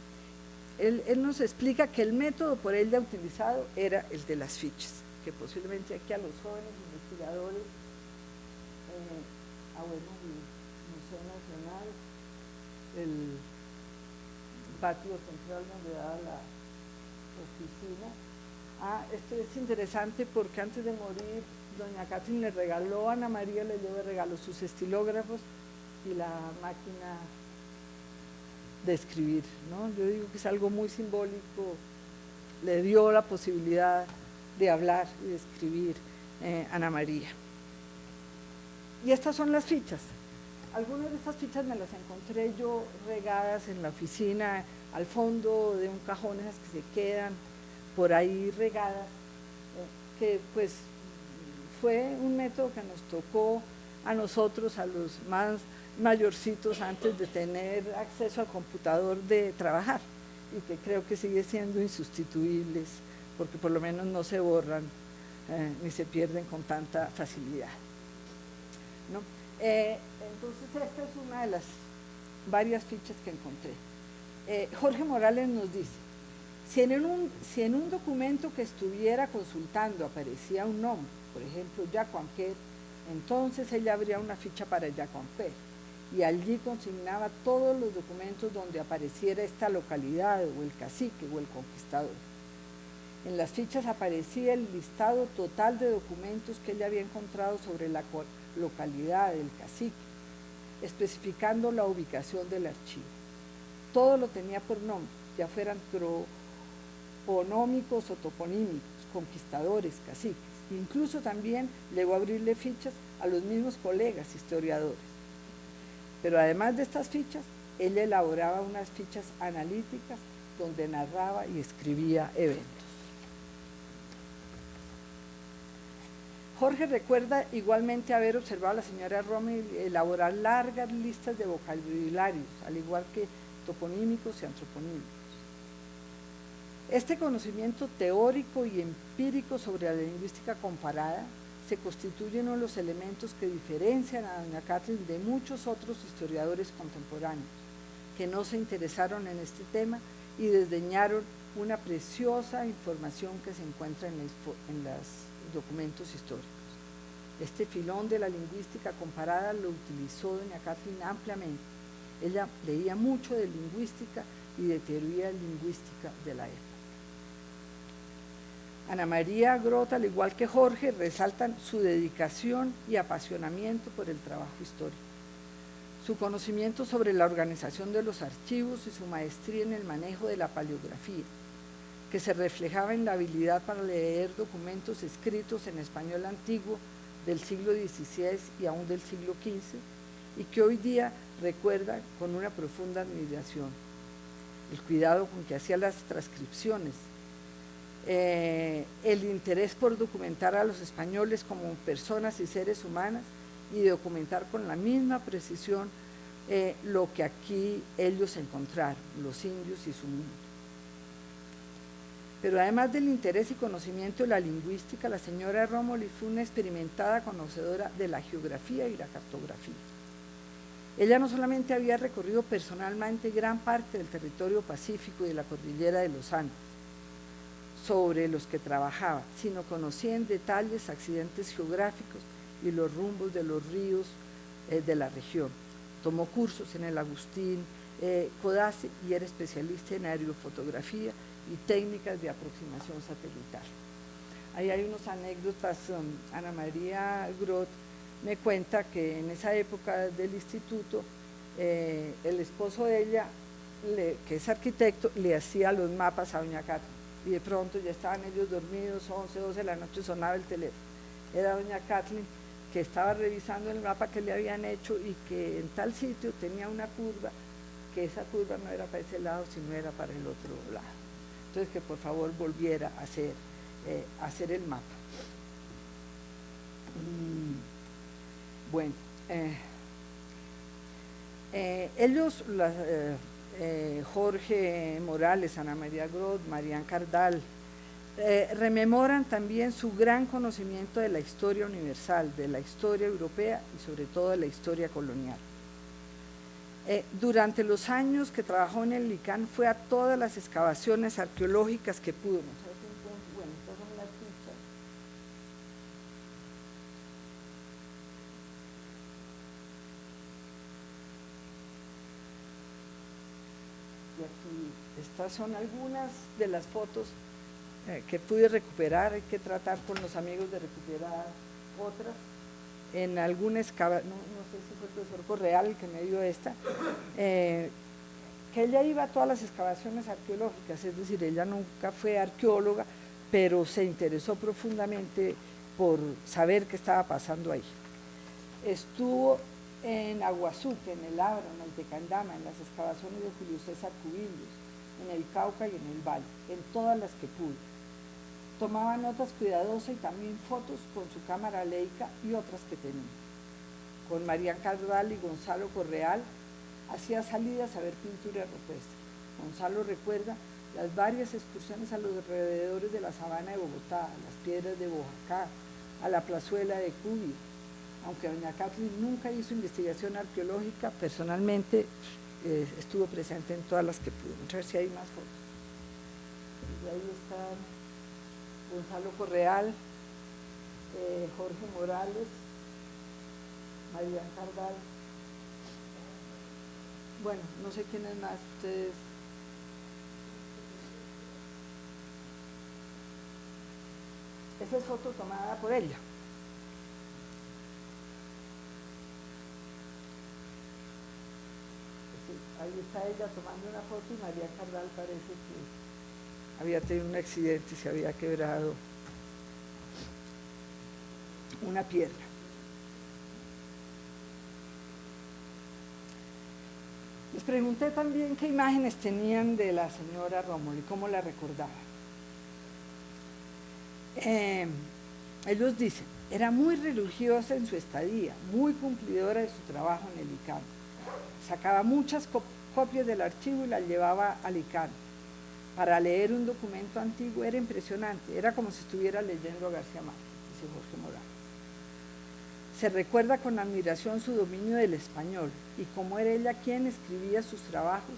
él nos explica que el método por él ya utilizado era el de las fichas, que posiblemente aquí a los jóvenes investigadores, el Museo Nacional, el patio central donde da la oficina. Esto es interesante porque antes de morir, doña Kathleen le regaló a Ana María, le dio de regalo sus estilógrafos y la máquina de escribir, ¿no? Yo digo que es algo muy simbólico, le dio la posibilidad de hablar y de escribir Ana María. Y estas son las fichas. Algunas de estas fichas me las encontré yo regadas en la oficina, al fondo de un cajón, esas que se quedan por ahí regadas, que pues fue un método que nos tocó a nosotros, a los más mayorcitos, antes de tener acceso al computador, de trabajar, y que creo que sigue siendo insustituibles, porque por lo menos no se borran ni se pierden con tanta facilidad, ¿no? Entonces esta es una de las varias fichas que encontré. Jorge Morales nos dice, si en un documento que estuviera consultando aparecía un nombre, por ejemplo, Yacuanquet, entonces ella abría una ficha para Yacuanquet y allí consignaba todos los documentos donde apareciera esta localidad o el cacique o el conquistador. En las fichas aparecía el listado total de documentos que ella había encontrado sobre la localidad del cacique, especificando la ubicación del archivo. todo lo tenía por nombre, ya fueran toponómicos o toponímicos, conquistadores, caciques. Incluso también llegó a abrirle fichas a los mismos colegas historiadores. Pero además de estas fichas, él elaboraba unas fichas analíticas donde narraba y escribía eventos. Jorge recuerda igualmente haber observado a la señora Rommel elaborar largas listas de vocabularios, al igual que toponímicos y antroponímicos. Este conocimiento teórico y empírico sobre la lingüística comparada se constituye uno de los elementos que diferencian a doña Kathleen de muchos otros historiadores contemporáneos, que no se interesaron en este tema y desdeñaron una preciosa información que se encuentra en los documentos históricos. Este filón de la lingüística comparada lo utilizó doña Kathleen ampliamente. Ella leía mucho de lingüística y de teoría lingüística de la época. Ana María Groth, al igual que Jorge, resaltan su dedicación y apasionamiento por el trabajo histórico, su conocimiento sobre la organización de los archivos y su maestría en el manejo de la paleografía, que se reflejaba en la habilidad para leer documentos escritos en español antiguo del siglo XVI y aún del siglo XV, y que hoy día recuerda con una profunda admiración. El cuidado con que hacía las transcripciones, el interés por documentar a los españoles como personas y seres humanos y documentar con la misma precisión lo que aquí ellos encontraron, los indios y su mundo. Pero además del interés y conocimiento de la lingüística, la señora Rommel fue una experimentada conocedora de la geografía y la cartografía. Ella no solamente había recorrido personalmente gran parte del territorio pacífico y de la cordillera de los Andes, sobre los que trabajaba, sino conocía en detalles accidentes geográficos y los rumbos de los ríos de la región. Tomó cursos en el Agustín Codazzi y era especialista en aerofotografía y técnicas de aproximación satelital. Ahí hay unas anécdotas. Ana María Groth me cuenta que en esa época del instituto, el esposo de ella, que es arquitecto, le hacía los mapas a doña Kathleen, y de pronto ya estaban ellos dormidos, 11, 12 de la noche, sonaba el teléfono. Era doña Kathleen que estaba revisando el mapa que le habían hecho y que en tal sitio tenía una curva, que esa curva no era para ese lado, sino era para el otro lado. Entonces, que por favor volviera a hacer el mapa. Bueno, ellos, Jorge Morales, Ana María Groth, Marián Cardal, rememoran también su gran conocimiento de la historia universal, de la historia europea y sobre todo de la historia colonial. Durante los años que trabajó en el LICAN fue a todas las excavaciones arqueológicas que pudo. Bueno, estas son las fichas. Y aquí, estas son algunas de las fotos que pude recuperar. Hay que tratar con los amigos de recuperar otras. En alguna excavación, no sé si fue el profesor Correal el que me dio esta, que ella iba a todas las excavaciones arqueológicas, es decir, ella nunca fue arqueóloga, pero se interesó profundamente por saber qué estaba pasando ahí. Estuvo en Aguazuque, en el Abra, en el Tecandama, en las excavaciones de Julio César Cubillos, en el Cauca y en el Valle, en todas las que pudo. Tomaba notas cuidadosas y también fotos con su cámara Leica y otras que tenía. Con Marián Cardal y Gonzalo Correal hacía salidas a ver pintura rupestre. Gonzalo recuerda las varias excursiones a los alrededores de la sabana de Bogotá, a las piedras de Boyacá, a la plazuela de Cubi. Aunque doña Kathleen nunca hizo investigación arqueológica, personalmente estuvo presente en todas las que pudo. Vamos a ver si hay más fotos. Y ahí están Gonzalo Correal, Jorge Morales, Marián Cardal. Bueno, no sé quién es más, ustedes. Esa es foto tomada por ella. Ahí está ella tomando una foto y María Cardal parece que había tenido un accidente y se había quebrado una pierna. Les pregunté también qué imágenes tenían de la señora Rómulo y cómo la recordaban. Ellos dicen, era muy religiosa en su estadía, muy cumplidora de su trabajo en el ICANN. Sacaba muchas copias del archivo y las llevaba al ICANN. Para leer un documento antiguo era impresionante, era como si estuviera leyendo a García Márquez, dice Jorge Morales. Se recuerda con admiración su dominio del español y cómo era ella quien escribía sus trabajos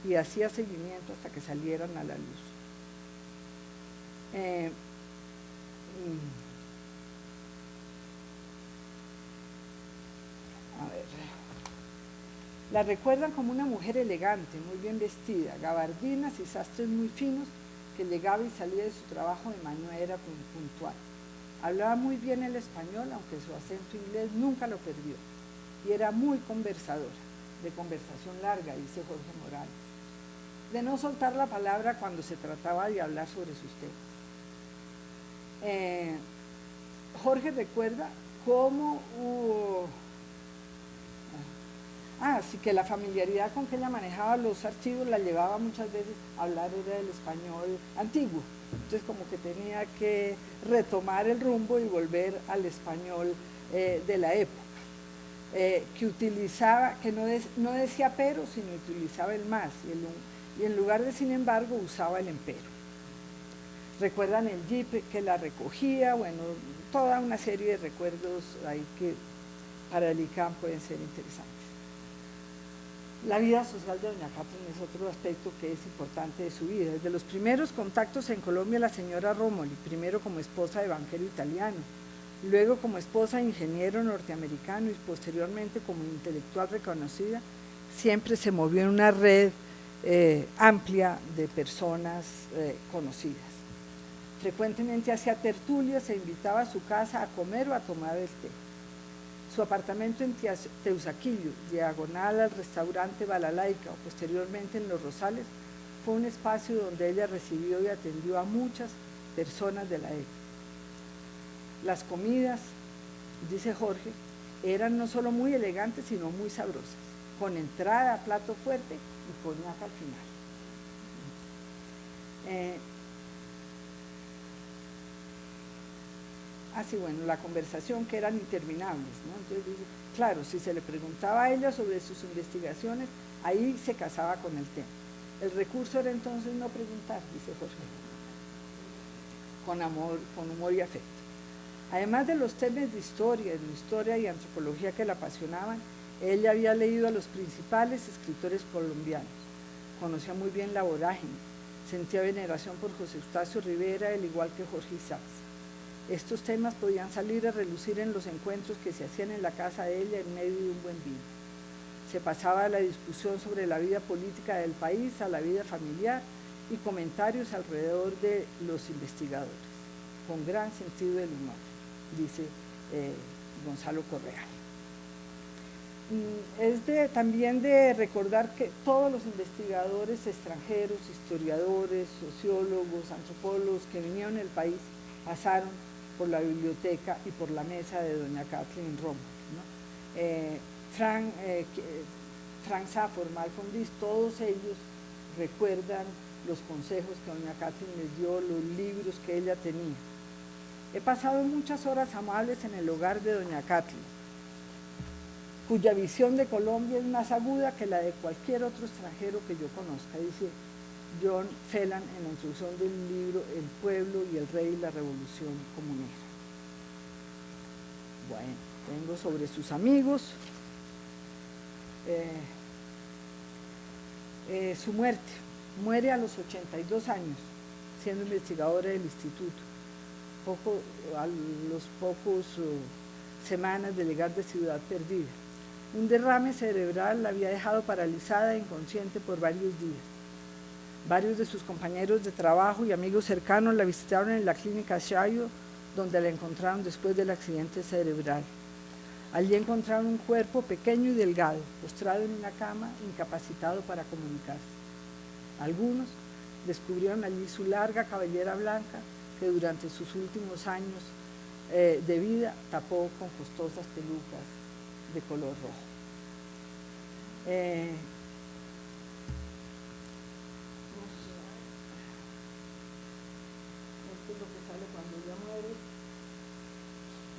y hacía seguimiento hasta que salieran a la luz. La recuerdan como una mujer elegante, muy bien vestida, gabardinas y sastres muy finos, que llegaba y salía de su trabajo de manera puntual. Hablaba muy bien el español, aunque su acento inglés nunca lo perdió, y era muy conversadora, de conversación larga, dice Jorge Morales, de no soltar la palabra cuando se trataba de hablar sobre sus temas. Jorge recuerda cómo sí, que la familiaridad con que ella manejaba los archivos la llevaba muchas veces a hablar era el español antiguo. Entonces como que tenía que retomar el rumbo y volver al español de la época. Que utilizaba, que no decía pero, sino utilizaba el más, y en lugar de sin embargo usaba el empero. Recuerdan el jeep que la recogía, bueno, toda una serie de recuerdos ahí que para el ICANN pueden ser interesantes. La vida social de doña Catherine es otro aspecto que es importante de su vida. Desde los primeros contactos en Colombia, la señora Rómulo, primero como esposa de banquero italiano, luego como esposa de ingeniero norteamericano y posteriormente como intelectual reconocida, siempre se movió en una red amplia de personas conocidas. Frecuentemente hacía tertulias e invitaba a su casa a comer o a tomar el té. Su apartamento en Teusaquillo, diagonal al restaurante Balalaica o posteriormente en Los Rosales, fue un espacio donde ella recibió y atendió a muchas personas de la época. Las comidas, dice Jorge, eran no solo muy elegantes, sino muy sabrosas, con entrada, plato fuerte y coñac al final. Así, bueno, la conversación que eran interminables, ¿no? Entonces dice, claro, si se le preguntaba a ella sobre sus investigaciones, ahí se casaba con el tema. El recurso era entonces no preguntar, dice Jorge, con amor, con humor y afecto. Además de los temas de historia y antropología que la apasionaban, ella había leído a los principales escritores colombianos, conocía muy bien la vorágine, sentía veneración por José Eustacio Rivera, al igual que Jorge Isaacs. Estos temas podían salir a relucir en los encuentros que se hacían en la casa de ella en medio de un buen vino. Se pasaba de la discusión sobre la vida política del país a la vida familiar y comentarios alrededor de los investigadores, con gran sentido del humor, dice Gonzalo Correa. Es también de recordar que todos los investigadores extranjeros, historiadores, sociólogos, antropólogos que vinieron al país pasaron por la biblioteca y por la mesa de doña Catherine Rómulo, ¿no? Frank Safford, Malcolm Diss, todos ellos recuerdan los consejos que doña Catherine les dio, los libros que ella tenía. He pasado muchas horas amables en el hogar de doña Catherine, cuya visión de Colombia es más aguda que la de cualquier otro extranjero que yo conozca, dice John Phelan en la introducción del libro El pueblo y el rey y la revolución comunera. Bueno, tengo sobre sus amigos, su muerte. Muere a los 82 años, siendo investigadora del instituto, a los pocos semanas de llegar de Ciudad Perdida. Un derrame cerebral la había dejado paralizada e inconsciente por varios días. Varios de sus compañeros de trabajo y amigos cercanos la visitaron en la clínica Shayo, donde la encontraron después del accidente cerebral. Allí encontraron un cuerpo pequeño y delgado, postrado en una cama, incapacitado para comunicarse. Algunos descubrieron allí su larga cabellera blanca, que durante sus últimos años de vida tapó con costosas pelucas de color rojo. Esto es lo que sale cuando ella muere.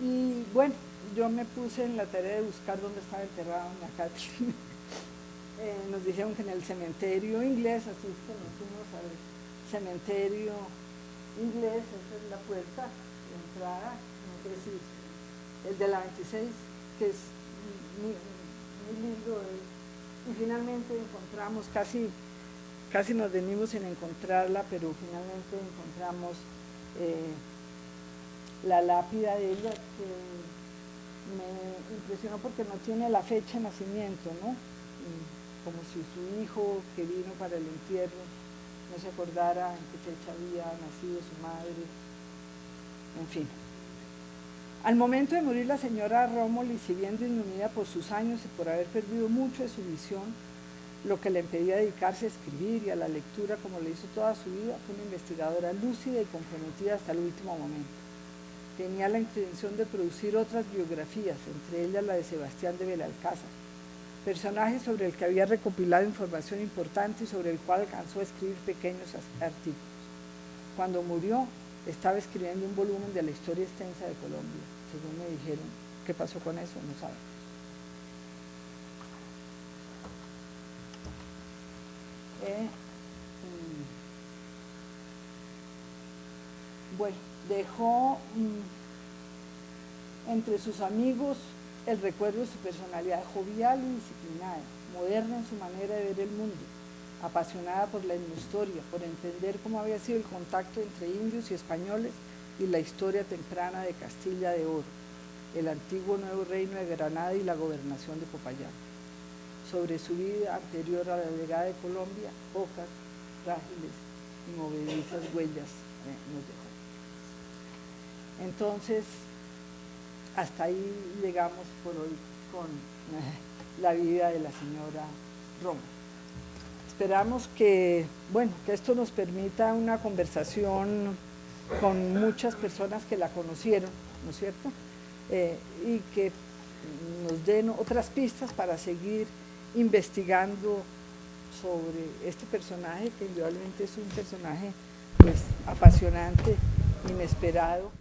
Y bueno, yo me puse en la tarea de buscar dónde estaba enterrada doña Catherine. Nos dijeron que en el cementerio inglés, así es que nos fuimos al cementerio inglés, esa es la puerta de entrada, no sé si el de la 26, que es muy lindo. Y finalmente encontramos, casi nos venimos sin encontrarla, pero finalmente encontramos la lápida de ella, que me impresionó porque no tiene la fecha de nacimiento, ¿no? Como si su hijo que vino para el entierro no se acordara en qué fecha había nacido su madre, en fin. Al momento de morir la señora Rómoli, si bien disminuida por sus años y por haber perdido mucho de su visión, lo que le impedía dedicarse a escribir y a la lectura como le hizo toda su vida, fue una investigadora lúcida y comprometida hasta el último momento. Tenía la intención de producir otras biografías, entre ellas la de Sebastián de Belalcázar, personaje sobre el que había recopilado información importante y sobre el cual alcanzó a escribir pequeños artículos. Cuando murió, estaba escribiendo un volumen de la historia extensa de Colombia. Según me dijeron, ¿qué pasó con eso? No sabemos. Bueno, dejó entre sus amigos el recuerdo de su personalidad jovial y disciplinada, moderna en su manera de ver el mundo, apasionada por la etnohistoria, por entender cómo había sido el contacto entre indios y españoles y la historia temprana de Castilla de Oro, el antiguo nuevo reino de Granada y la gobernación de Popayán. Sobre su vida anterior a la llegada de Colombia, pocas, frágiles y movedizas huellas nos dejó. Entonces, hasta ahí llegamos por hoy con la vida de la señora Rómoli. Esperamos que esto nos permita una conversación con muchas personas que la conocieron, ¿no es cierto? Y que nos den otras pistas para seguir investigando sobre este personaje, que indudablemente es un personaje pues apasionante, inesperado.